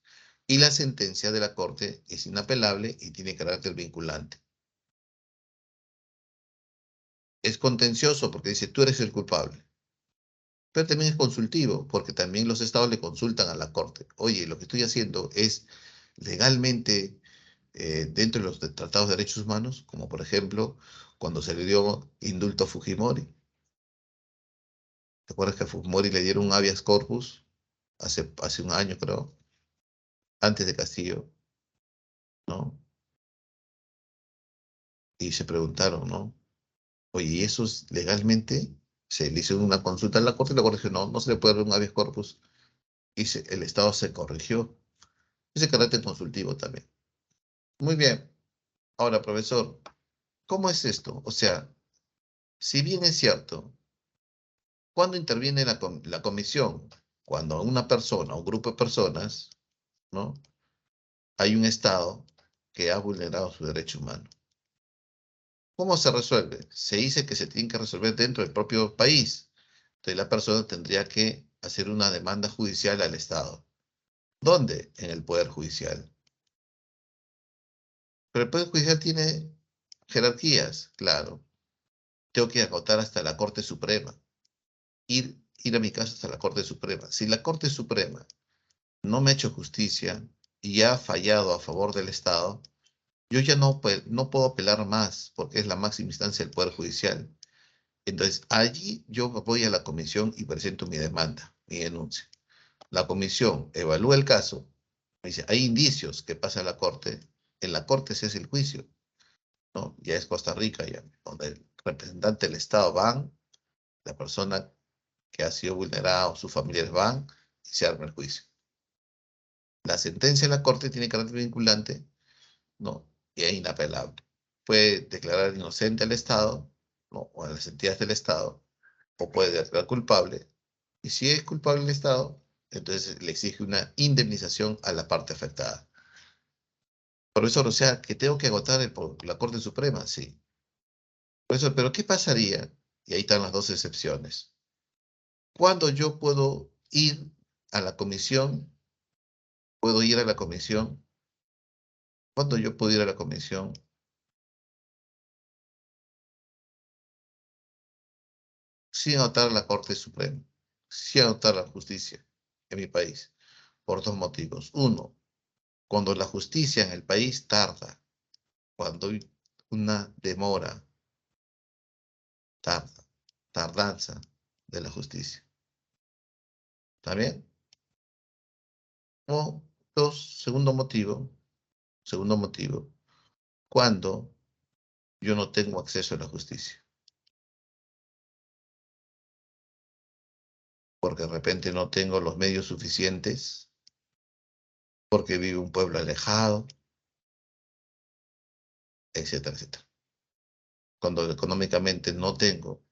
Speaker 1: Y la sentencia de la Corte es inapelable y tiene carácter vinculante. Es contencioso porque dice, tú eres el culpable. Pero también es consultivo porque también los estados le consultan a la Corte. Oye, lo que estoy haciendo es legalmente dentro de los tratados de derechos humanos, como por ejemplo cuando se le dio indulto a Fujimori. ¿Te acuerdas que a Fujimori le dieron un habeas corpus hace un año, creo, antes de Castillo, ¿no? Y se preguntaron, ¿no? Oye, ¿y eso es legalmente? Se le hizo una consulta a la Corte y la Corte dijo, no, no se le puede dar un habeas corpus. Y el Estado se corrigió. Ese carácter consultivo también. Muy bien. Ahora, profesor, ¿cómo es esto? O sea, si bien es cierto, ¿cuándo interviene la comisión? Cuando una persona, un grupo de personas, ¿no? Hay un Estado que ha vulnerado su derecho humano. ¿Cómo se resuelve? Se dice que se tiene que resolver dentro del propio país. Entonces la persona tendría que hacer una demanda judicial al Estado. ¿Dónde? En el Poder Judicial. Pero el Poder Judicial tiene jerarquías, claro. Tengo que agotar hasta la Corte Suprema. Ir a mi caso hasta la Corte Suprema. Si la Corte Suprema no me ha hecho justicia y ha fallado a favor del Estado, yo ya no puedo apelar más porque es la máxima instancia del Poder Judicial. Entonces, allí yo voy a la comisión y presento mi demanda, mi denuncia. La comisión evalúa el caso, me dice, hay indicios que pasa a la corte, en la corte se hace el juicio, ¿no? Ya es Costa Rica, ya, donde el representante del Estado van, la persona que ha sido vulnerada o sus familiares van y se arma el juicio. La sentencia de la corte tiene carácter vinculante, ¿no? Y es inapelable. Puede declarar inocente al Estado, ¿no? O a las entidades del Estado, o puede declarar culpable. Y si es culpable el Estado, entonces le exige una indemnización a la parte afectada. Profesor, o sea, que tengo que agotar la Corte Suprema, sí. Profesor, pero ¿qué pasaría? Y ahí están las dos excepciones. ¿Cuándo yo puedo ir a la comisión? ¿Puedo ir a la comisión? ¿Cuándo yo puedo ir a la comisión sin agotar la Corte Suprema? Sin agotar la justicia en mi país. Por dos motivos. Uno, cuando la justicia en el país tarda, cuando hay una demora, tarda, tardanza de la justicia. ¿Está bien? O dos, segundo motivo, cuando yo no tengo acceso a la justicia, porque de repente no tengo los medios suficientes, porque vive un pueblo alejado, etcétera, etcétera. Cuando económicamente no tengo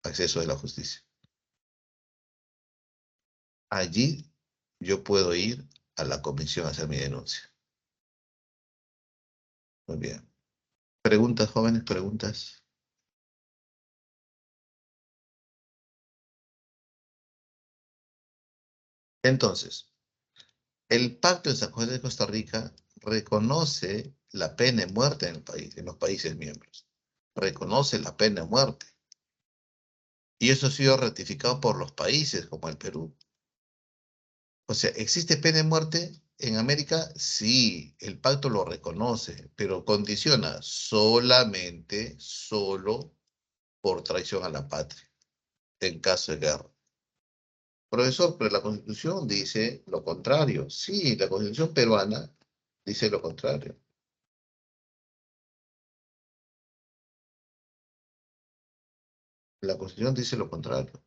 Speaker 1: acceso a la justicia. Allí yo puedo ir a la comisión a hacer mi denuncia. Muy bien. ¿Preguntas, jóvenes? ¿Preguntas? Entonces, el Pacto de San José de Costa Rica reconoce la pena de muerte en el país, en los países miembros. Reconoce la pena de muerte. Y eso ha sido ratificado por los países como el Perú. O sea, ¿existe pena de muerte en América? Sí, el pacto lo reconoce, pero condiciona solo por traición a la patria, en caso de guerra. Profesor, pero la Constitución dice lo contrario. Sí, la Constitución peruana dice lo contrario. La Constitución dice lo contrario.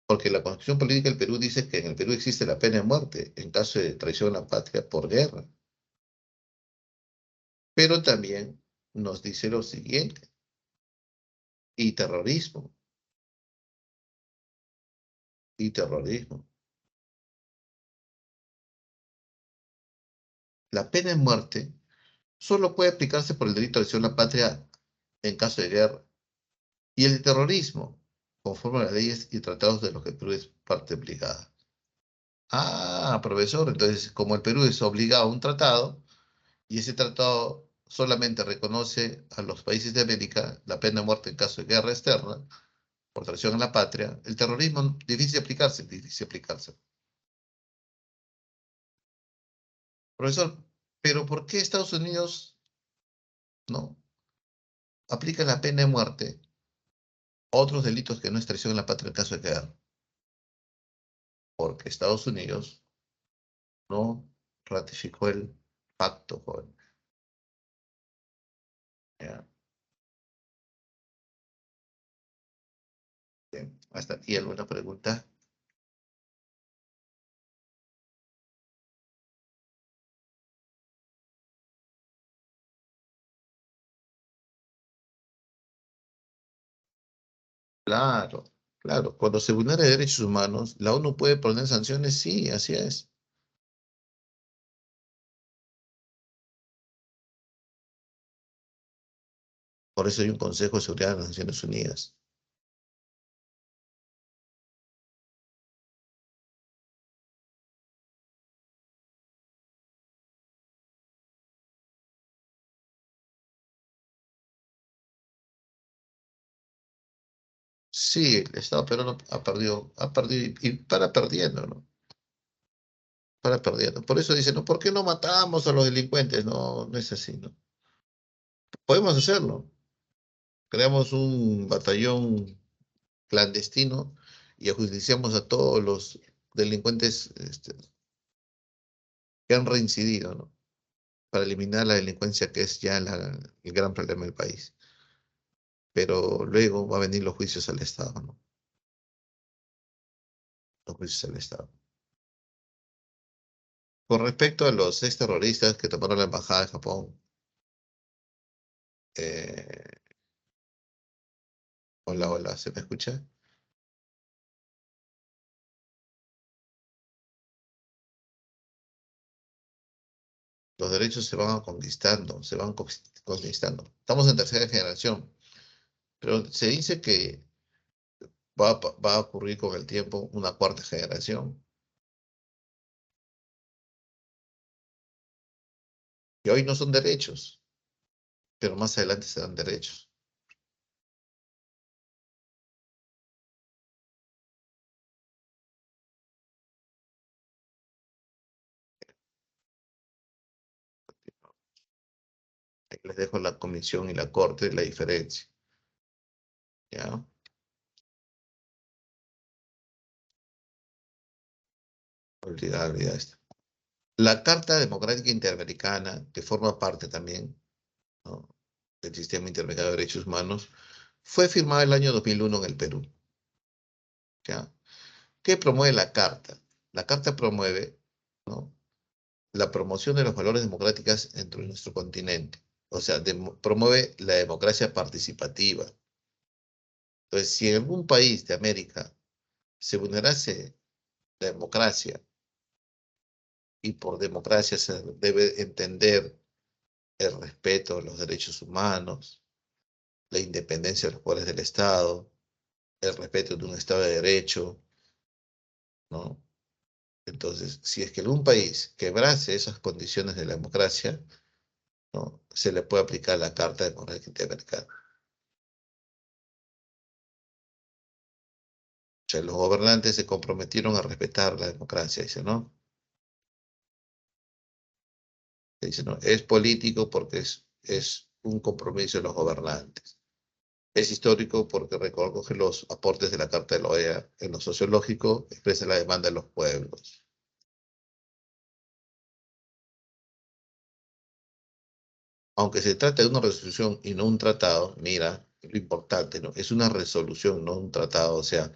Speaker 1: Porque la Constitución Política del Perú dice que en el Perú existe la pena de muerte en caso de traición a la patria por guerra. Pero también nos dice lo siguiente, y terrorismo, y terrorismo. La pena de muerte solo puede aplicarse por el delito de traición a la patria en caso de guerra. Y el de terrorismo, conforme a las leyes y tratados de los que el Perú es parte obligada. Ah, profesor, entonces como el Perú es obligado a un tratado, y ese tratado solamente reconoce a los países de América la pena de muerte en caso de guerra externa, por traición a la patria, el terrorismo difícil de aplicarse, difícil de aplicarse. Profesor, pero ¿por qué Estados Unidos no aplica la pena de muerte a otros delitos que no es traición a la patria en caso de guerra? Porque Estados Unidos no ratificó el pacto, joven. Ya, bien. Hasta aquí alguna pregunta. Claro, claro. Cuando se vulnera derechos humanos, la ONU puede poner sanciones, sí, así es. Por eso hay un Consejo de Seguridad de las Naciones Unidas. Sí, el Estado peruano ha perdido y para perdiendo, ¿no? Para perdiendo. Por eso dicen, ¿no? ¿Por qué no matamos a los delincuentes? No, no es así, ¿no? Podemos hacerlo. Creamos un batallón clandestino y ajusticiamos a todos los delincuentes que han reincidido, ¿no? Para eliminar la delincuencia que es ya el gran problema del país. Pero luego va a venir los juicios al Estado, ¿no? Los juicios al Estado. Con respecto a los ex terroristas que tomaron la embajada de Japón, eh, hola, hola, ¿se me escucha? Los derechos se van conquistando, conquistando. Estamos en tercera generación, pero se dice que va a ocurrir con el tiempo una cuarta generación, que hoy no son derechos, pero más adelante serán derechos. Ahí les dejo la comisión y la corte la diferencia, ¿ya? Olvidar esto. La Carta Democrática Interamericana, que forma parte también, ¿no?, del Sistema Interamericano de Derechos Humanos, fue firmada el año 2001 en el Perú, ¿ya? ¿Qué promueve la Carta? La Carta promueve, ¿no?, la promoción de los valores democráticos dentro de nuestro continente. O sea, promueve la democracia participativa. Entonces, si en algún país de América se vulnerase la democracia, y por democracia se debe entender el respeto a los derechos humanos, la independencia de los poderes del Estado, el respeto de un Estado de Derecho, ¿no? Entonces, si es que algún país quebrase esas condiciones de la democracia, ¿no?, se le puede aplicar la Carta Democrática Interamericana. O sea, los gobernantes se comprometieron a respetar la democracia, dice, ¿no? Dice, ¿no? Es político porque es un compromiso de los gobernantes. Es histórico porque recoge los aportes de la Carta de la OEA. En lo sociológico, expresa la demanda de los pueblos. Aunque se trate de una resolución y no un tratado, mira, lo importante, ¿no? Es una resolución, no un tratado, o sea,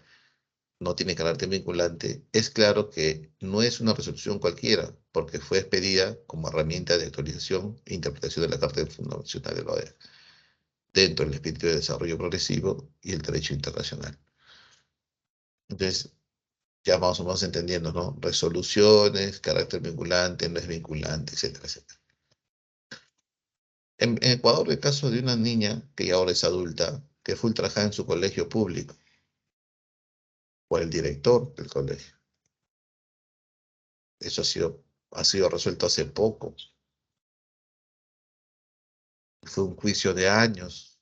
Speaker 1: no tiene carácter vinculante. Es claro que no es una resolución cualquiera, porque fue expedida como herramienta de actualización e interpretación de la Carta Fundacional de la OEA, dentro del espíritu de desarrollo progresivo y el derecho internacional. Entonces, ya más o menos entendiendo, ¿no? Resoluciones, carácter vinculante, no es vinculante, etcétera, etcétera. En Ecuador, el caso de una niña que ya ahora es adulta, que fue ultrajada en su colegio público por el director del colegio. Eso ha sido resuelto hace poco. Fue un juicio de años,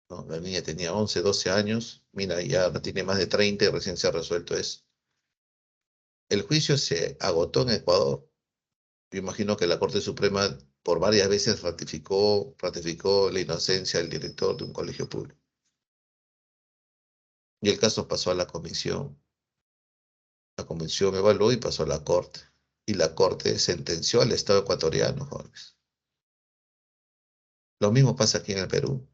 Speaker 1: ¿no? La niña tenía 11, 12 años, mira, ya ahora tiene más de 30 y recién se ha resuelto eso. El juicio se agotó en Ecuador. Yo imagino que la Corte Suprema por varias veces ratificó la inocencia del director de un colegio público. Y el caso pasó a la comisión. La comisión evaluó y pasó a la Corte. Y la Corte sentenció al Estado ecuatoriano, jóvenes. Lo mismo pasa aquí en el Perú.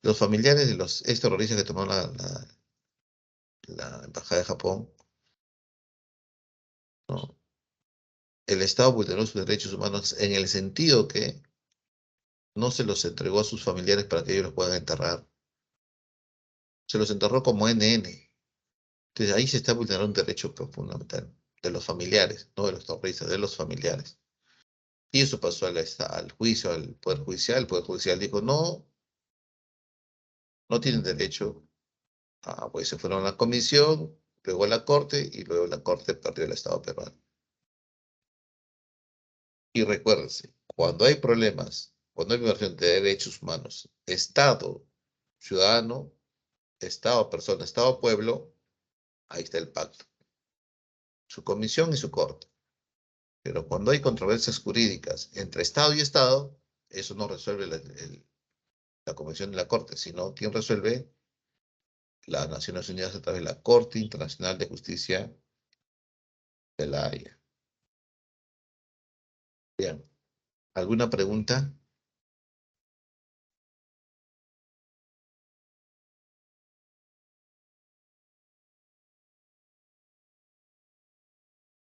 Speaker 1: Los familiares de los ex terroristas que tomaron la Embajada de Japón, ¿no? El Estado vulneró sus derechos humanos en el sentido que no se los entregó a sus familiares para que ellos los puedan enterrar. Se los enterró como NN. Entonces ahí se está vulnerando un derecho fundamental de los familiares, no de los terroristas, de los familiares. Y eso pasó al juicio, al Poder Judicial. El Poder Judicial dijo, no, no tienen derecho. Pues se fueron a la comisión, luego a la corte, y luego la corte perdió el Estado peruano. Y recuérdense, cuando hay problemas, cuando hay violación de derechos humanos, Estado, ciudadano, Estado, persona, Estado, pueblo, ahí está el pacto. Su comisión y su corte. Pero cuando hay controversias jurídicas entre Estado y Estado, eso no resuelve la Convención de la Corte, sino quien resuelve las Naciones Unidas a través de la Corte Internacional de Justicia de la Haya. Bien, ¿alguna pregunta?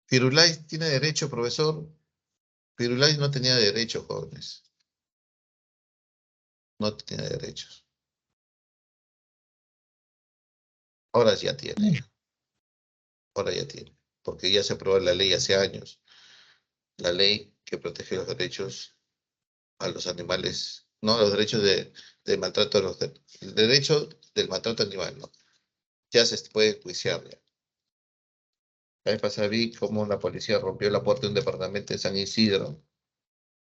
Speaker 1: ¿Firulais tiene derecho, profesor? Firulais no tenía derecho, jóvenes. No tenía derechos. Ahora ya tiene. Ahora ya tiene. Porque ya se aprobó la ley hace años. La ley que protege los derechos a los animales, no los derechos de maltrato a el derecho del maltrato animal, ¿no? Ya se puede enjuiciar ya. La vez pasada vi cómo la policía rompió la puerta de un departamento en San Isidro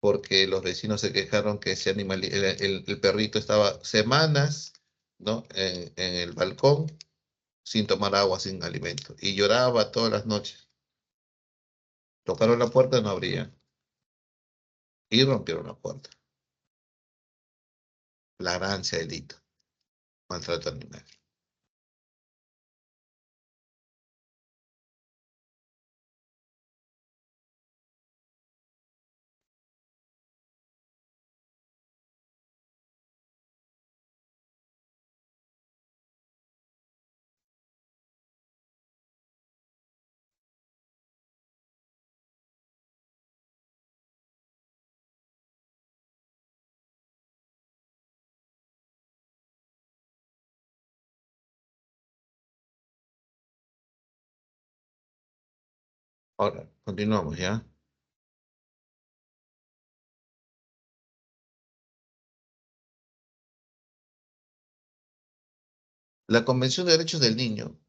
Speaker 1: porque los vecinos se quejaron que ese animal, el perrito estaba semanas, ¿no? En el balcón sin tomar agua, sin alimento, y lloraba todas las noches. Tocaron la puerta, no abría, y rompieron la puerta. Flagrancia delito, maltrato animal. Ahora, continuamos ya. La Convención de Derechos del Niño,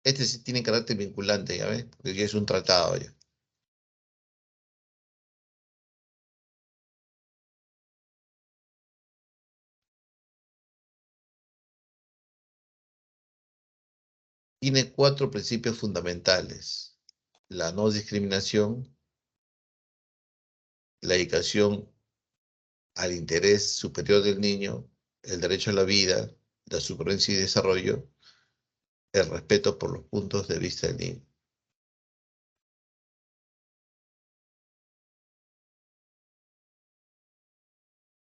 Speaker 1: este sí tiene carácter vinculante, ¿ya ves? Porque ya es un tratado ya. Tiene cuatro principios fundamentales: la no discriminación, la dedicación al interés superior del niño, el derecho a la vida, la supervivencia y desarrollo, el respeto por los puntos de vista del niño.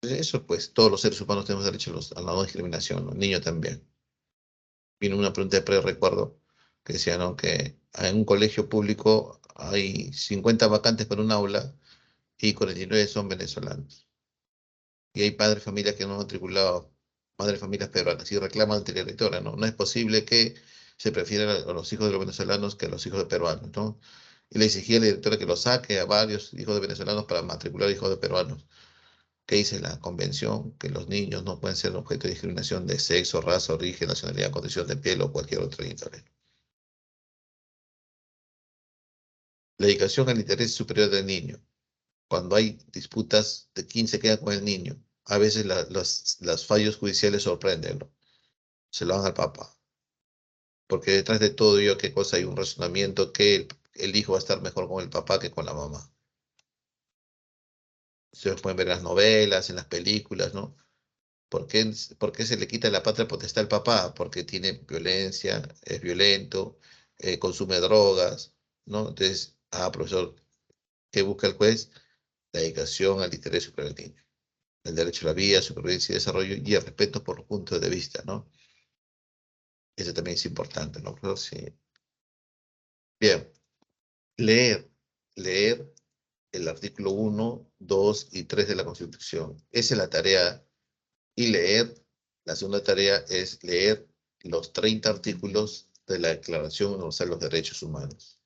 Speaker 1: Eso, pues, todos los seres humanos tenemos derecho a la no discriminación, ¿no? El niño también. Vino una pregunta de pre-recuerdo que decía, ¿no? Que en un colegio público hay 50 vacantes para un aula y 49 son venezolanos. Y hay padres de familias que no han matriculado, madres de familias peruanas, y reclaman ante la directora, ¿no? No es posible que se prefieran a los hijos de los venezolanos que a los hijos de peruanos, ¿no? Y le exigía a la directora que lo saque a varios hijos de venezolanos para matricular hijos de peruanos. ¿Qué dice la convención? Que los niños no pueden ser objeto de discriminación de sexo, raza, origen, nacionalidad, condición de piel o cualquier otra índole. La dedicación al interés superior del niño. Cuando hay disputas de quién se queda con el niño, a veces las fallos judiciales sorprenden, ¿no? Se lo dan al papá. Porque detrás de todo ello, ¿qué cosa hay? Un razonamiento que el hijo va a estar mejor con el papá que con la mamá. Ustedes pueden ver en las novelas, en las películas, ¿no? Por qué se le quita la patria potestad al papá? Porque tiene violencia, es violento, consume drogas, ¿no? Entonces, profesor, ¿qué busca el juez? La dedicación al interés superior del niño, el derecho a la vida, supervivencia y desarrollo y el respeto por los puntos de vista, ¿no? Eso también es importante, ¿no, profesor? Sí. Bien, leer, leer el artículo 1, 2 y 3 de la Constitución. Esa es la tarea. Y leer, la segunda tarea es leer los 30 artículos de la Declaración Universal de los Derechos Humanos.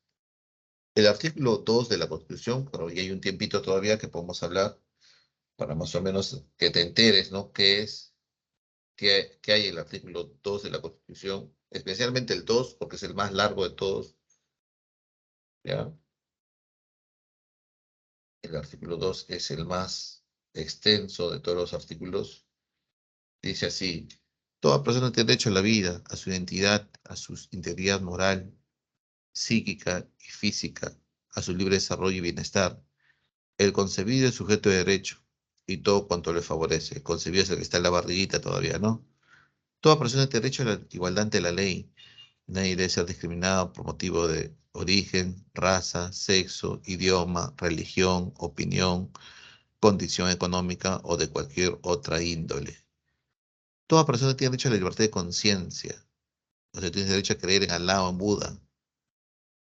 Speaker 1: El artículo 2 de la Constitución, pero ya hay un tiempito todavía que podemos hablar para más o menos que te enteres, ¿no? ¿Qué hay en el artículo 2 de la Constitución? Especialmente el 2, porque es el más largo de todos, ¿ya? El artículo 2 es el más extenso de todos los artículos. Dice así: toda persona tiene derecho a la vida, a su identidad, a su integridad moral, psíquica y física, a su libre desarrollo y bienestar. El concebido es sujeto de derecho y todo cuanto le favorece. El concebido es el que está en la barriguita todavía, ¿no? Toda persona tiene derecho a la igualdad ante la ley. Nadie debe ser discriminado por motivo de origen, raza, sexo, idioma, religión, opinión, condición económica o de cualquier otra índole. Toda persona tiene derecho a la libertad de conciencia. O sea, tienes derecho a creer en Alá o en Buda.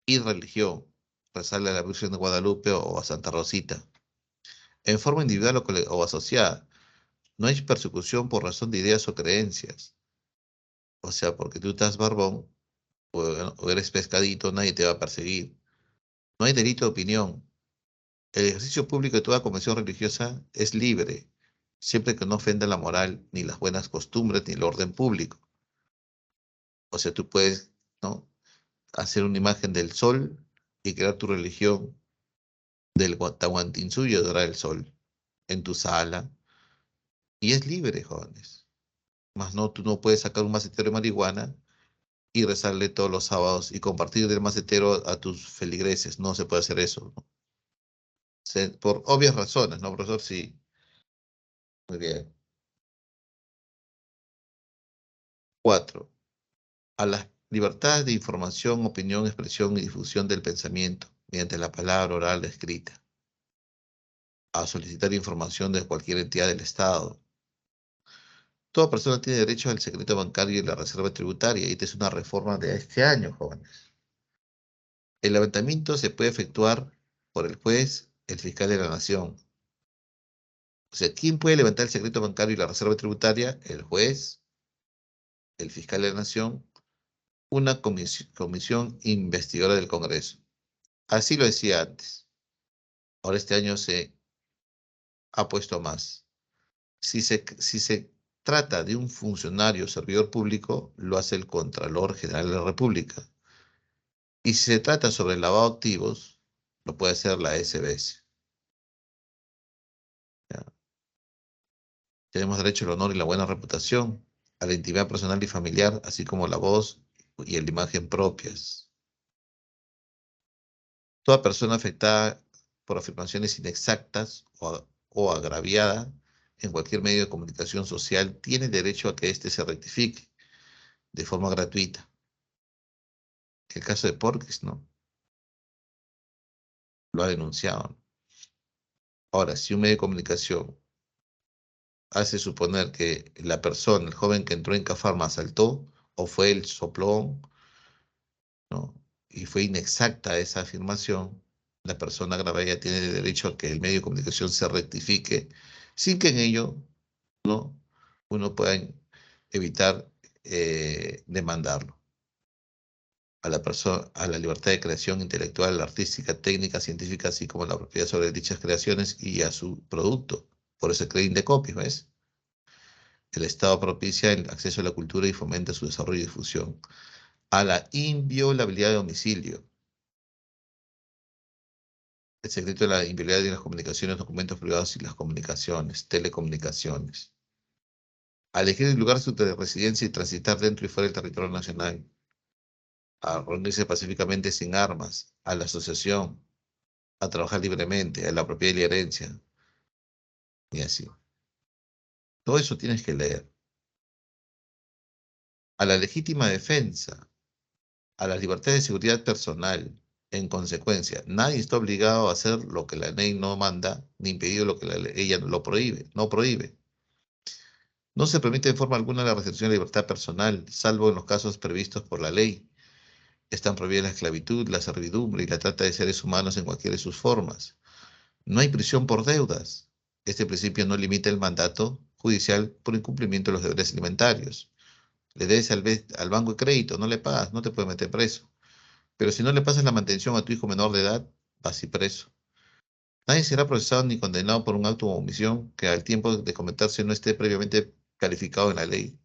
Speaker 1: Y religión, rezarle a la Virgen de Guadalupe o a Santa Rosita. En forma individual o asociada. No hay persecución por razón de ideas o creencias. O sea, porque tú estás barbón o eres pescadito, nadie te va a perseguir. No hay delito de opinión. El ejercicio público de toda convención religiosa es libre, siempre que no ofenda la moral, ni las buenas costumbres, ni el orden público. O sea, tú puedes, ¿no?, hacer una imagen del sol y crear tu religión del Tahuantinsuyo y adorar el sol en tu sala. Y es libre, jóvenes. Más no, tú no puedes sacar un macetero de marihuana y rezarle todos los sábados y compartir del macetero a tus feligreses. No se puede hacer eso, ¿no? Por obvias razones, ¿no, profesor? Sí. Muy bien. 4. A las libertades de información, opinión, expresión y difusión del pensamiento mediante la palabra oral o escrita. A solicitar información de cualquier entidad del Estado. Toda persona tiene derecho al secreto bancario y la reserva tributaria. Y esta es una reforma de este año, jóvenes. El levantamiento se puede efectuar por el juez, el fiscal de la nación. O sea, ¿quién puede levantar el secreto bancario y la reserva tributaria? El juez, el fiscal de la nación, una comisión investigadora del Congreso. Así lo decía antes. Ahora este año se ha puesto más. Si se trata de un funcionario o servidor público, lo hace el Contralor General de la República. Y si se trata sobre el lavado de activos, lo puede hacer la SBS. ¿Ya? Tenemos derecho al honor y la buena reputación, a la intimidad personal y familiar, así como la voz y la imagen propias. Toda persona afectada por afirmaciones inexactas o agraviada en cualquier medio de comunicación social tiene derecho a que éste se rectifique de forma gratuita. El caso de Porquis, ¿no?, lo ha denunciado. Ahora, si un medio de comunicación hace suponer que la persona, el joven que entró en Cafarma, asaltó o fue el soplón, ¿no?, y fue inexacta esa afirmación, la persona agravada tiene derecho a que el medio de comunicación se rectifique sin que en ello, ¿no?, uno pueda evitar demandarlo. A la persona, a la libertad de creación intelectual, artística, técnica, científica, así como la propiedad sobre dichas creaciones y a su producto. Por eso el claim de copies, ¿ves? El Estado propicia el acceso a la cultura y fomenta su desarrollo y difusión. A la inviolabilidad de domicilio. El secreto de la inviolabilidad de las comunicaciones, documentos privados y las comunicaciones, telecomunicaciones. A elegir el lugar de residencia y transitar dentro y fuera del territorio nacional. A reunirse pacíficamente sin armas. A la asociación. A trabajar libremente. A la propiedad y la herencia. Y así. Todo eso tienes que leer. A la legítima defensa. A la libertad de seguridad personal. En consecuencia, nadie está obligado a hacer lo que la ley no manda, ni impedido lo que ella lo prohíbe, no prohíbe. No se permite de forma alguna la restricción de la libertad personal, salvo en los casos previstos por la ley. Están prohibidas la esclavitud, la servidumbre y la trata de seres humanos en cualquiera de sus formas. No hay prisión por deudas. Este principio no limita el mandato judicial por incumplimiento de los deberes alimentarios. Le debes al banco de crédito, no le pagas, no te puede meter preso. Pero si no le pasas la mantención a tu hijo menor de edad, vas y preso. Nadie será procesado ni condenado por un acto o omisión que al tiempo de cometerse no esté previamente calificado en la ley.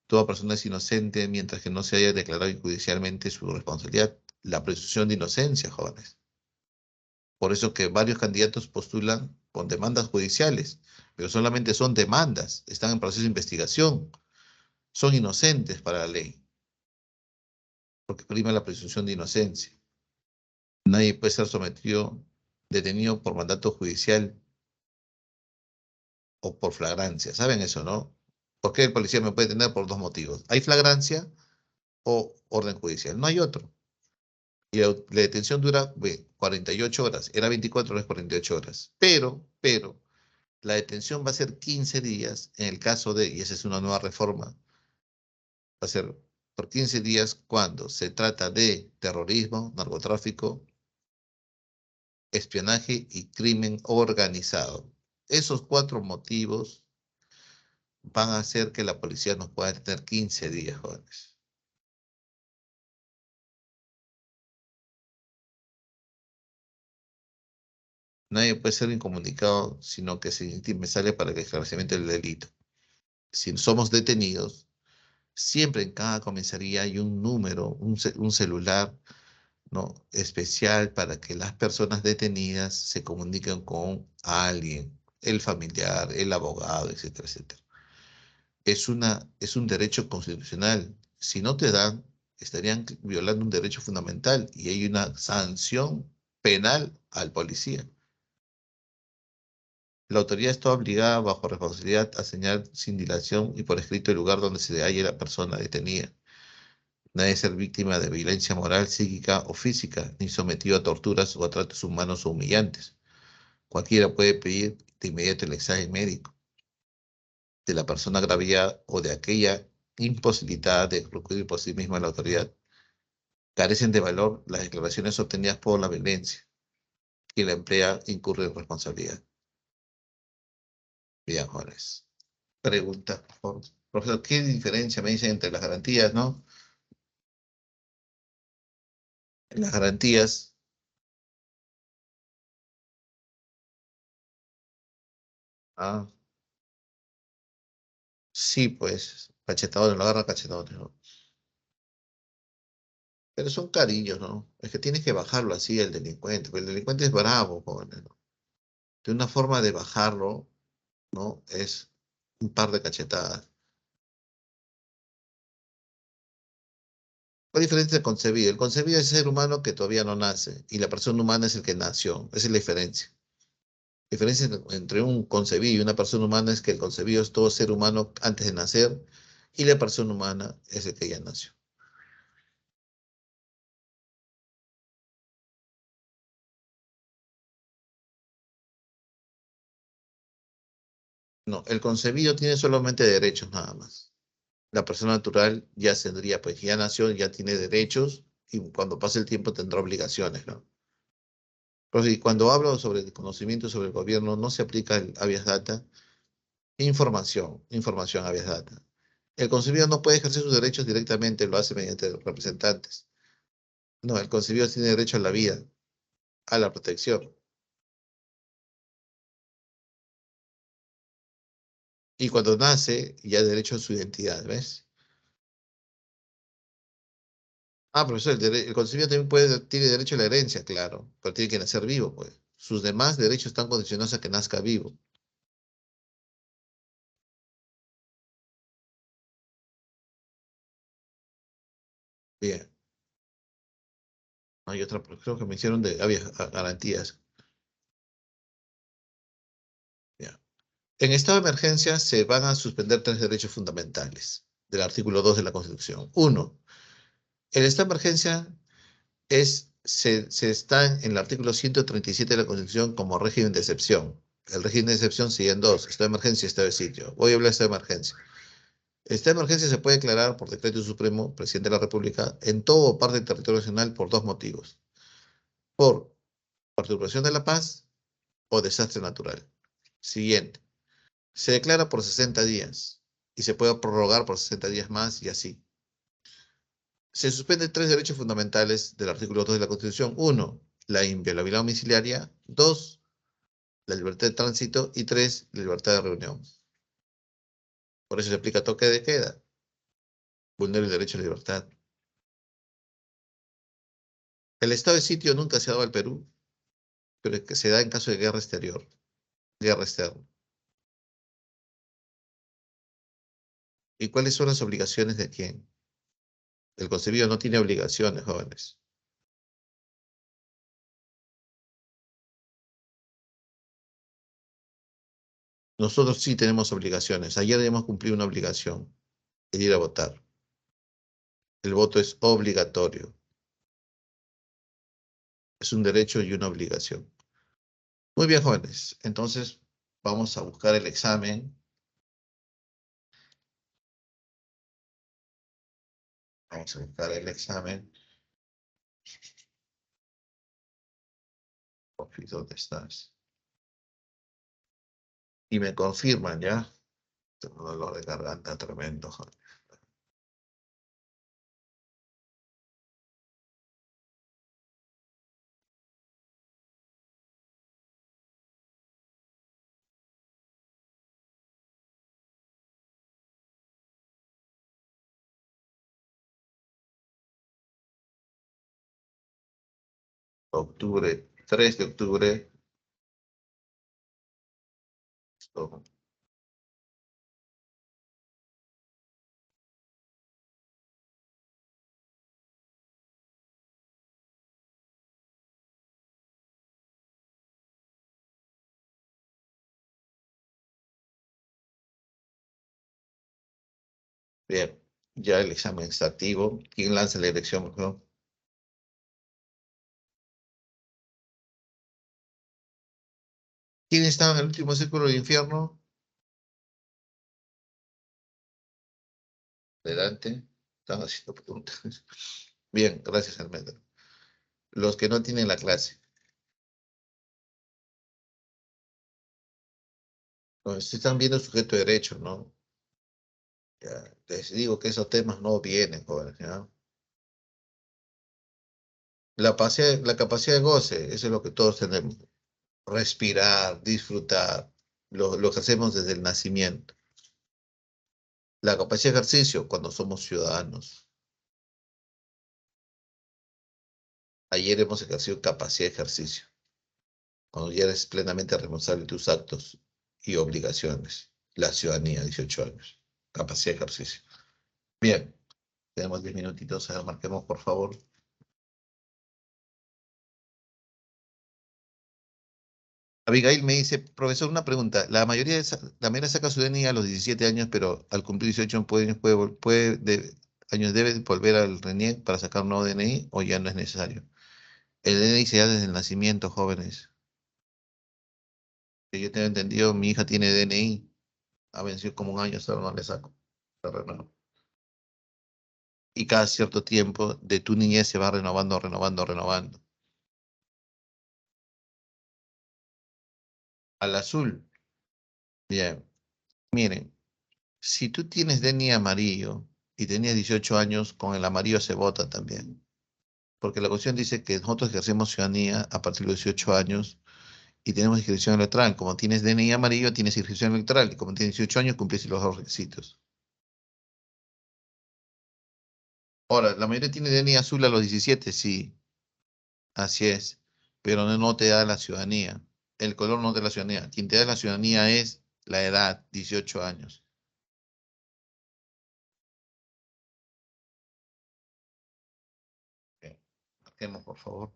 Speaker 1: Toda persona es inocente mientras que no se haya declarado judicialmente su responsabilidad. La presunción de inocencia, jóvenes. Por eso que varios candidatos postulan con demandas judiciales, pero solamente son demandas, están en proceso de investigación, son inocentes para la ley, porque prima la presunción de inocencia. Nadie puede ser sometido, detenido por mandato judicial o por flagrancia. ¿Saben eso, no? ¿Por qué el policía me puede detener por dos motivos? Hay flagrancia o orden judicial. No hay otro. Y la detención dura 48 horas. Era 24 horas, 48 horas. Pero, la detención va a ser 15 días en el caso de, y esa es una nueva reforma, va a ser por 15 días cuando se trata de terrorismo, narcotráfico, espionaje y crimen organizado. Esos cuatro motivos van a hacer que la policía nos pueda detener 15 días, jóvenes. Nadie puede ser incomunicado, sino que se intime sale para el esclarecimiento del delito. Si somos detenidos, siempre en cada comisaría hay un número, un celular, ¿no? especial para que las personas detenidas se comuniquen con alguien, el familiar, el abogado, etcétera, etcétera. Es un derecho constitucional. Si no te dan, estarían violando un derecho fundamental y hay una sanción penal al policía. La autoridad está obligada, bajo responsabilidad, a señalar sin dilación y por escrito el lugar donde se halle la persona detenida. Nadie debe ser víctima de violencia moral, psíquica o física, ni sometido a torturas o a tratos humanos o humillantes. Cualquiera puede pedir de inmediato el examen médico de la persona agraviada o de aquella imposibilitada de recurrir por sí misma a la autoridad. Carecen de valor las declaraciones obtenidas por la violencia. Quien la emplea incurre en responsabilidad. Bien, jóvenes. Pregunta, por favor. Profesor, ¿qué diferencia me dice entre las garantías, no? Las garantías, ah, sí, pues, cachetadones, lo agarra cachetadones, ¿no? Pero son cariños, ¿no? Es que tienes que bajarlo así el delincuente, porque el delincuente es bravo, jóvenes, ¿no? De una forma de bajarlo, ¿no? Es un par de cachetadas. ¿Cuál es la diferencia del concebido? El concebido es el ser humano que todavía no nace, y la persona humana es el que nació. Esa es la diferencia. La diferencia entre un concebido y una persona humana es que el concebido es todo ser humano antes de nacer, y la persona humana es el que ya nació. No, el concebido tiene solamente derechos nada más. La persona natural ya tendría, pues ya nació, ya tiene derechos y cuando pase el tiempo tendrá obligaciones, ¿no? Pero sí, cuando hablo sobre el conocimiento sobre el gobierno, no se aplica el habeas data, información habeas data. El concebido no puede ejercer sus derechos directamente, lo hace mediante representantes. No, el concebido tiene derecho a la vida, a la protección. Y cuando nace, ya derecho a su identidad, ¿ves? Ah, profesor, el concebido también tiene derecho a la herencia, claro, pero tiene que nacer vivo, pues. Sus demás derechos están condicionados a que nazca vivo. Bien, hay otra, pero creo que me hicieron de había garantías. Ya. En estado de emergencia se van a suspender tres derechos fundamentales del artículo 2 de la Constitución. Uno, el estado de emergencia se está en el artículo 137 de la Constitución como régimen de excepción. El régimen de excepción sigue en dos, estado de emergencia y estado de sitio. Voy a hablar de estado de emergencia. El estado de emergencia se puede declarar por decreto supremo, presidente de la República, en todo o parte del territorio nacional por dos motivos. Por perturbación de la paz o desastre natural. Siguiente. Se declara por 60 días. y se puede prorrogar por 60 días más y así. Se suspenden tres derechos fundamentales del artículo 2 de la Constitución. Uno, la inviolabilidad domiciliaria. Dos, la libertad de tránsito. Y tres, la libertad de reunión. Por eso se aplica toque de queda. Vulnera el derecho a la libertad. El estado de sitio nunca se ha dado al Perú, pero es que se da en caso de guerra exterior, guerra externa. ¿Y cuáles son las obligaciones de quién? El concebido no tiene obligaciones, jóvenes. Nosotros sí tenemos obligaciones. Ayer hemos cumplido una obligación, el ir a votar. El voto es obligatorio. Es un derecho y una obligación. Muy bien, jóvenes. Entonces, vamos a buscar el examen. Vamos a buscar el examen. ¿Dónde estás? Y me confirman, ¿ya? Tengo un dolor de garganta tremendo, joder. Octubre, 3 de octubre. Oh, bien, ya el examen está activo. ¿Quién lanza la dirección, por favor? ¿Quién estaba en el último círculo del infierno? Adelante. Están haciendo preguntas. Bien, gracias, Almendra. Los que no tienen la clase. No, si están viendo el sujeto de derecho, ¿no? Ya, les digo que esos temas no vienen, jóvenes, ¿ya? La capacidad de goce, eso es lo que todos tenemos. Respirar, disfrutar, lo que hacemos desde el nacimiento. La capacidad de ejercicio, cuando somos ciudadanos. Ayer hemos ejercido capacidad de ejercicio, cuando ya eres plenamente responsable de tus actos y obligaciones. La ciudadanía, 18 años. Capacidad de ejercicio. Bien, tenemos 10 minutitos, marquemos por favor. Abigail me dice, profesor, una pregunta. La mayoría saca su DNI a los 17 años, pero al cumplir 18 años años debe volver al RENIEC para sacar un nuevo DNI o ya no es necesario. El DNI se da desde el nacimiento, jóvenes. Que yo tengo entendido, mi hija tiene DNI, ha vencido como un año, solo no le saco. Pero no. Y cada cierto tiempo de tu niñez se va renovando, renovando, renovando. Al azul, bien. Miren, si tú tienes DNI amarillo y tenías 18 años, con el amarillo se vota también. Porque la Constitución dice que nosotros ejercemos ciudadanía a partir de los 18 años y tenemos inscripción electoral. Como tienes DNI amarillo, tienes inscripción electoral. Y como tienes 18 años, cumplís los dos requisitos. Ahora, la mayoría tiene DNI azul a los 17, sí, así es. Pero no te da la ciudadanía. El color no te da la ciudadanía. Quien te da la ciudadanía es la edad, 18 años. Bien, marquemos, por favor.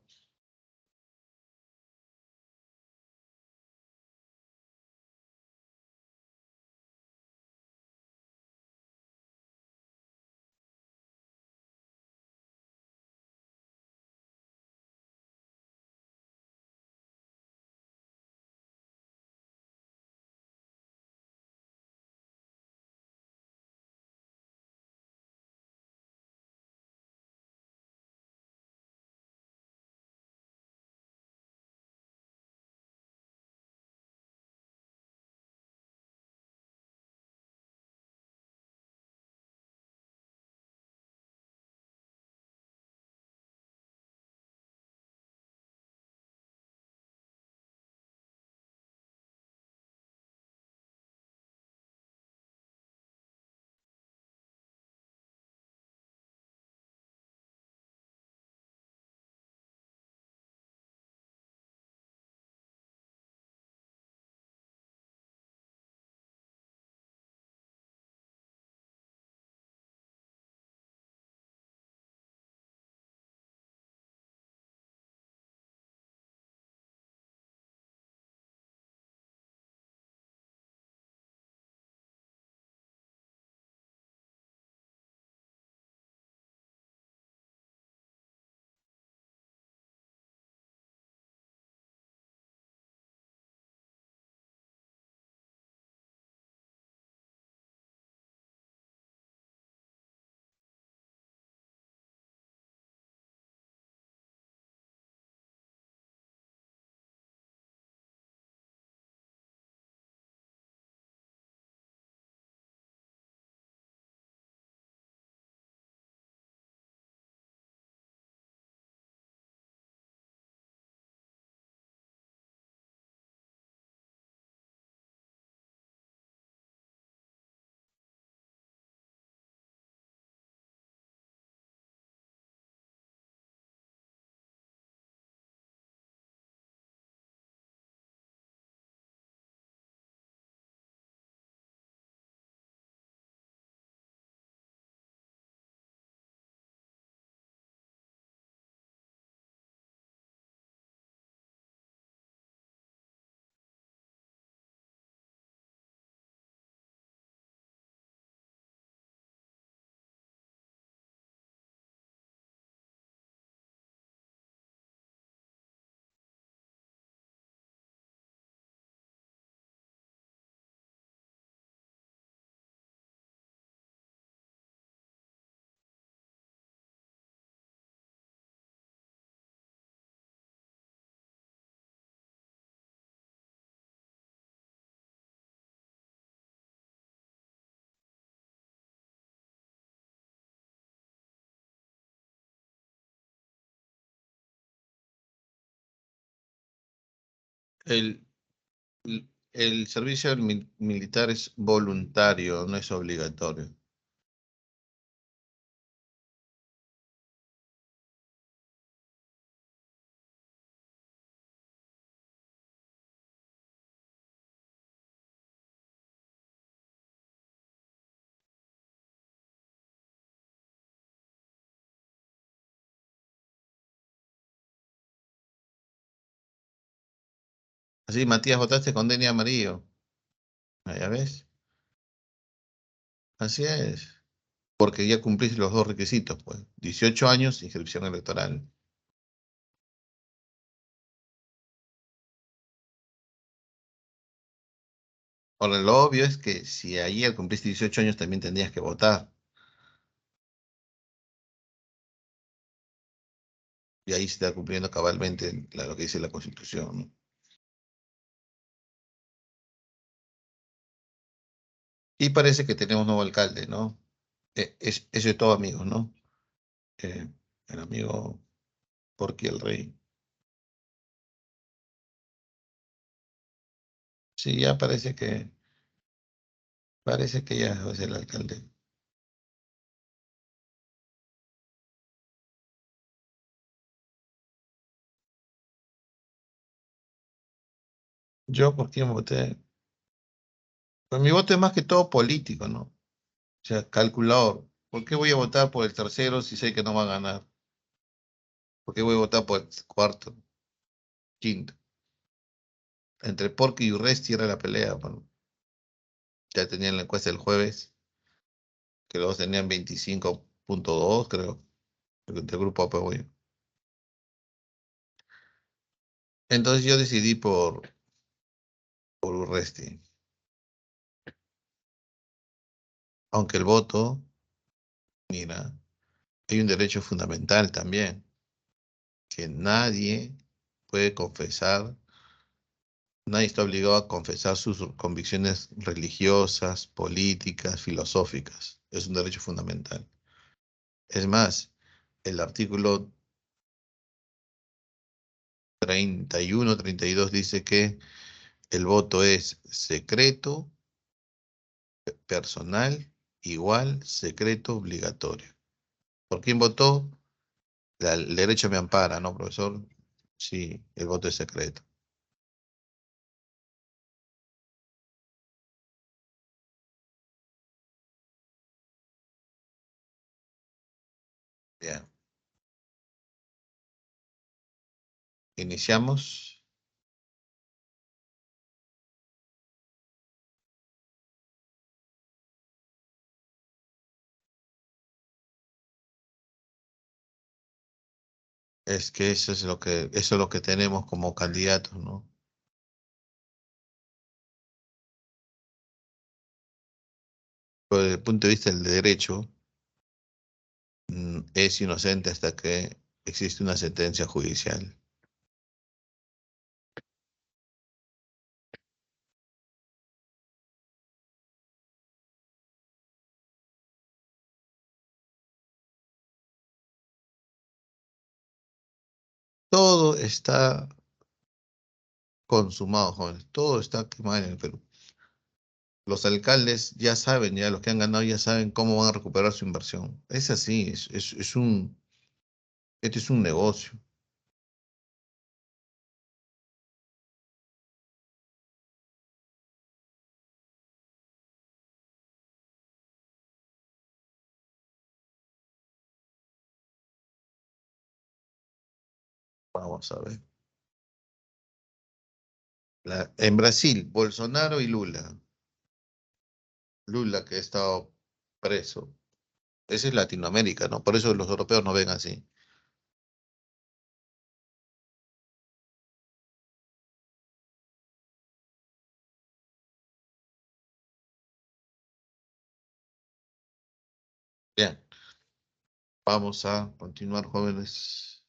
Speaker 1: El, el servicio militar es voluntario, no es obligatorio. Así, Matías, votaste con Denis Amarillo. Ah, ¿ya ves? Así es. Porque ya cumplís los dos requisitos, pues. 18 años, inscripción electoral. Ahora, lo obvio es que si ayer cumpliste 18 años, también tendrías que votar. Y ahí se está cumpliendo cabalmente lo que dice la Constitución, ¿no? Y parece que tenemos nuevo alcalde, ¿no? Eso es todo, amigos, ¿no? Eh, el amigo Porky el Rey. Sí, ya parece que ya va a ser el alcalde. Yo, ¿por quién voté? Pues mi voto es más que todo político, ¿no? O sea, calculador. ¿Por qué voy a votar por el tercero si sé que no va a ganar? ¿Por qué voy a votar por el cuarto, quinto? Entre Porky y Urresti era la pelea, bueno, ya tenían la encuesta el jueves, que los dos tenían 25,2, creo, del grupo Apoyo. Entonces yo decidí por Urresti, aunque el voto, mira, hay un derecho fundamental también, que nadie está obligado a confesar sus convicciones religiosas, políticas, filosóficas. Es un derecho fundamental. Es más, el artículo 31, 32 dice que el voto es secreto, personal, igual, secreto, obligatorio. ¿Por quién votó? El derecho me ampara, ¿no, profesor? Sí, el voto es secreto. Bien, iniciamos. Es que eso es lo que tenemos como candidatos, ¿no? Pero desde el punto de vista del derecho, es inocente hasta que existe una sentencia judicial. Todo está consumado, jóvenes. Todo está quemado en el Perú. Los alcaldes ya saben, ya los que han ganado ya saben cómo van a recuperar su inversión. Es así, este es un negocio. Vamos a ver. En Brasil, Bolsonaro y Lula. Lula que ha estado preso. Esa es Latinoamérica, ¿no? Por eso los europeos no ven así. Bien, vamos a continuar, jóvenes.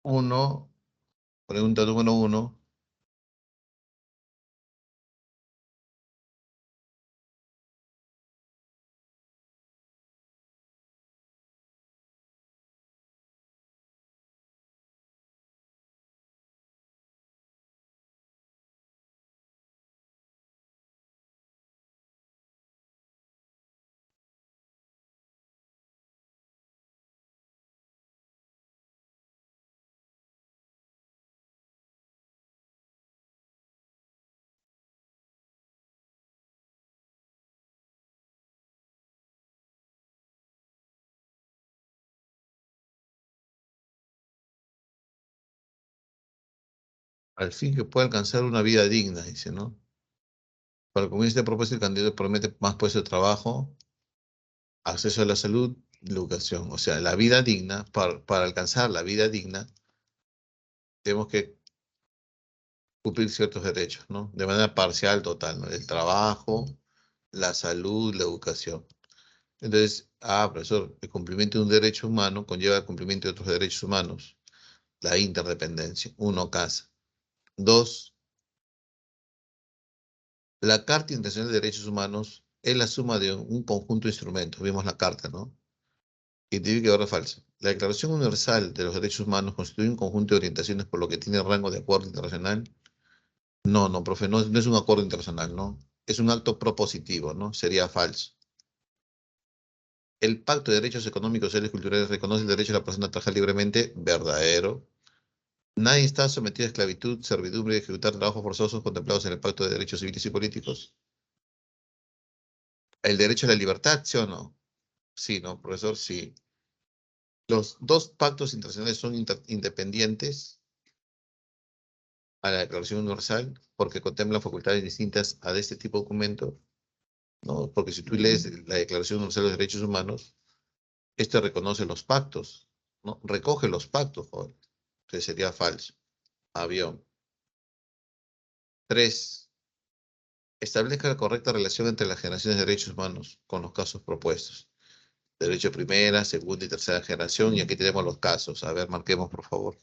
Speaker 1: Uno, pregunta número uno. al fin que pueda alcanzar una vida digna, dice, ¿no? Para cumplir este propósito, el candidato promete más puestos de trabajo, acceso a la salud, la educación. O sea, la vida digna, para alcanzar la vida digna, tenemos que cumplir ciertos derechos, ¿no? De manera parcial, total, ¿no? El trabajo, la salud, la educación. Entonces, profesor, el cumplimiento de un derecho humano conlleva el cumplimiento de otros derechos humanos, la interdependencia. Uno, casa. Dos, la Carta Internacional de Derechos Humanos es la suma de un conjunto de instrumentos. Vimos la carta, ¿no? Científica y verdad falsa. La Declaración Universal de los Derechos Humanos constituye un conjunto de orientaciones por lo que tiene rango de acuerdo internacional. No, no, profe, no, no es un acuerdo internacional, ¿no? Es un acto propositivo, ¿no? Sería falso. El Pacto de Derechos Económicos, Sociales y Culturales reconoce el derecho de la persona a trabajar libremente, verdadero. Nadie está sometido a esclavitud, servidumbre y ejecutar trabajos forzosos contemplados en el Pacto de Derechos Civiles y Políticos. El derecho a la libertad, ¿sí o no? Sí, ¿no, profesor? Sí. Los dos pactos internacionales son independientes a la Declaración Universal porque contemplan facultades distintas a de este tipo de documento, ¿no? Porque si tú lees la Declaración Universal de los Derechos Humanos, este reconoce los pactos, ¿no? Recoge los pactos, joder. Entonces sería falso. Avión. Tres, establezca la correcta relación entre las generaciones de derechos humanos con los casos propuestos. Derecho de primera, segunda y tercera generación, y aquí tenemos los casos. A ver, marquemos, por favor.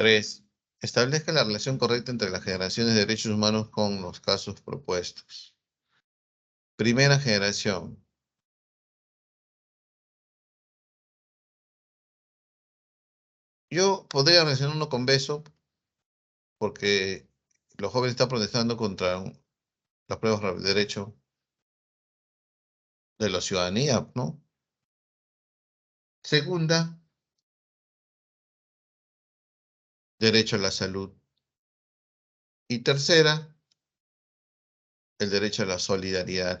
Speaker 1: Tres, establezca la relación correcta entre las generaciones de derechos humanos con los casos propuestos. Primera generación. Yo podría relacionar uno con Beso porque los jóvenes están protestando contra las pruebas de derecho de la ciudadanía, ¿no? Segunda, derecho a la salud. Y tercera, el derecho a la solidaridad.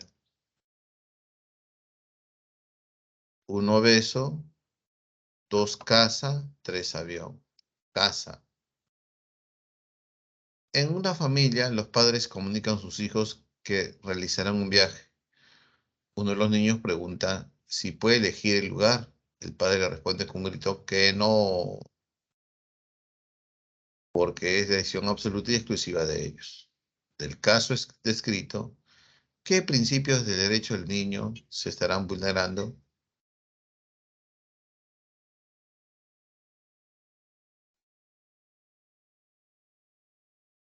Speaker 1: Uno Beso, dos casa, tres avión. Casa. En una familia, los padres comunican a sus hijos que realizarán un viaje. Uno de los niños pregunta si puede elegir el lugar. El padre le responde con un grito que no, porque es decisión absoluta y exclusiva de ellos. Del caso es descrito, ¿qué principios de derecho del niño se estarán vulnerando?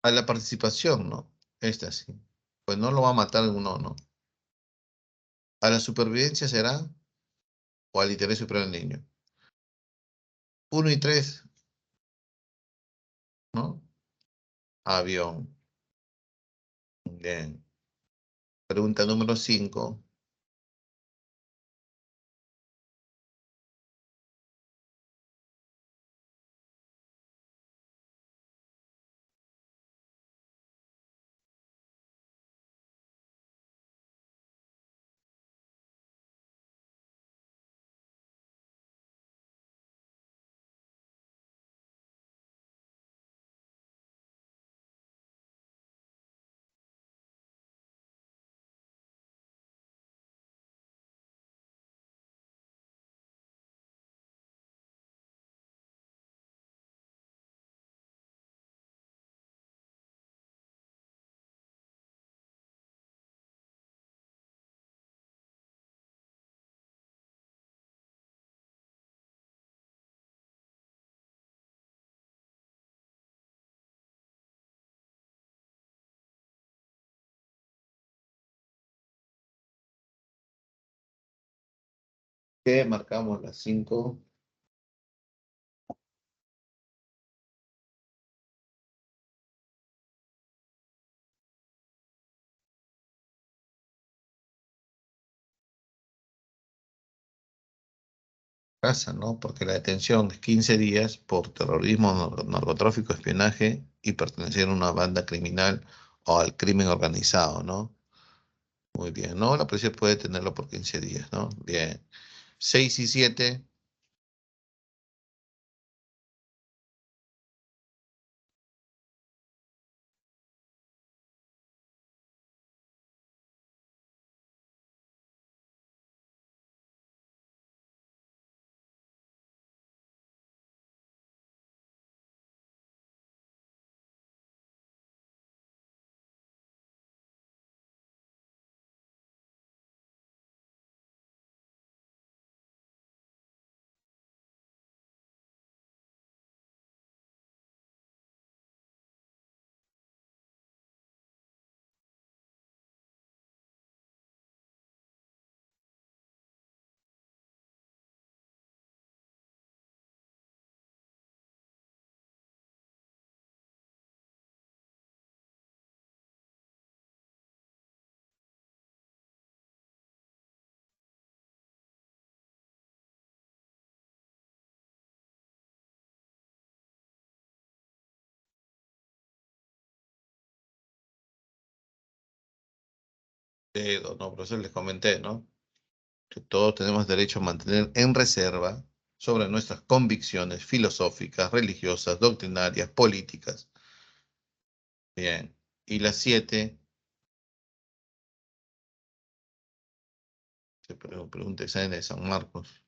Speaker 1: A la participación, ¿no? Esta sí. Pues no lo va a matar uno, ¿no? A la supervivencia será o al interés superior del niño. Uno y 3, ¿no? Avión. Bien. Pregunta número 5. ¿Qué marcamos las 5? Casa, ¿no? Porque la detención es 15 días por terrorismo, narcotráfico, espionaje y pertenecer a una banda criminal o al crimen organizado, ¿no? Muy bien, ¿no? La policía puede tenerlo por 15 días, ¿no? Bien. 6 y 7. No, por eso les comenté, ¿no? Que todos tenemos derecho a mantener en reserva sobre nuestras convicciones filosóficas, religiosas, doctrinarias, políticas. Bien. Y las 7, se pregunta examen de San Marcos.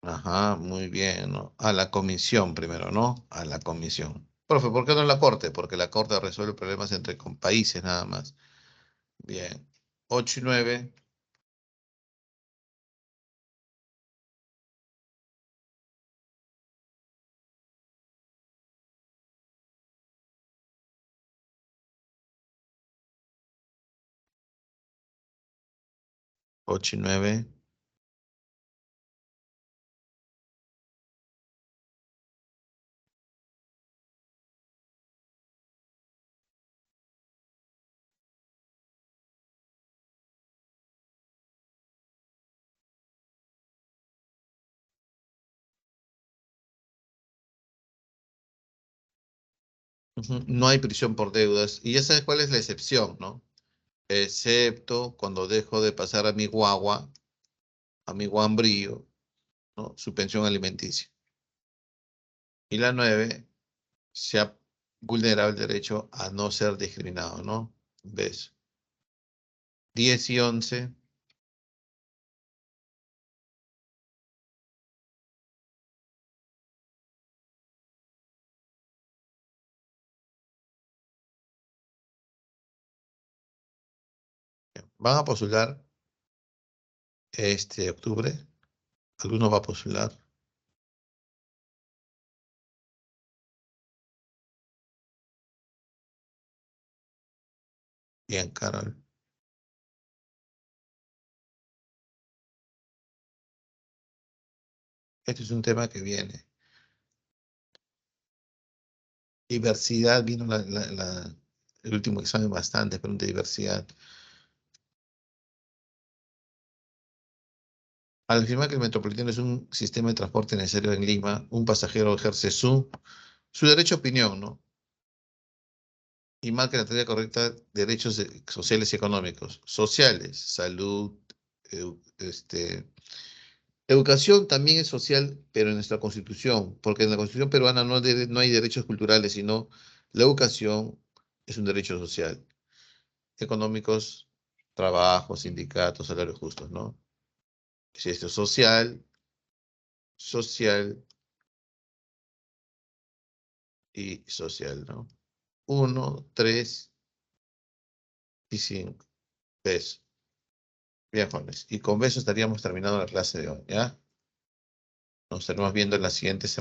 Speaker 1: Ajá, muy bien, ¿no? A la comisión primero, ¿no? A la comisión. Profe, ¿por qué no a la corte? Porque la corte resuelve problemas entre con países nada más. Bien. 8 y 9. Ocho y 9. Ujú. No hay prisión por deudas. Y ya sabes cuál es la excepción, ¿no? Excepto cuando dejo de pasar a mi guambrío, ¿no? Su pensión alimenticia. Y la 9, se ha vulnerado el derecho a no ser discriminado, ¿no? ¿Ves? 10 y 11. Van a postular este octubre. ¿Alguno va a postular? Bien, Carol. Este es un tema que viene. Diversidad, vino el último examen bastante, pregunta de diversidad. Al afirmar que el metropolitano es un sistema de transporte necesario en Lima, un pasajero ejerce su derecho a opinión, ¿no? Y marca la tarea correcta derechos sociales y económicos. Sociales, salud, educación también es social, pero en nuestra constitución, porque en la constitución peruana no hay derechos culturales, sino la educación es un derecho social. Económicos, trabajo, sindicatos, salarios justos, ¿no? Si esto es social, social y social, ¿no? Uno, tres y cinco. Beso. Bien, jóvenes. Y con beso estaríamos terminando la clase de hoy, ¿ya? Nos estaremos viendo en la siguiente semana.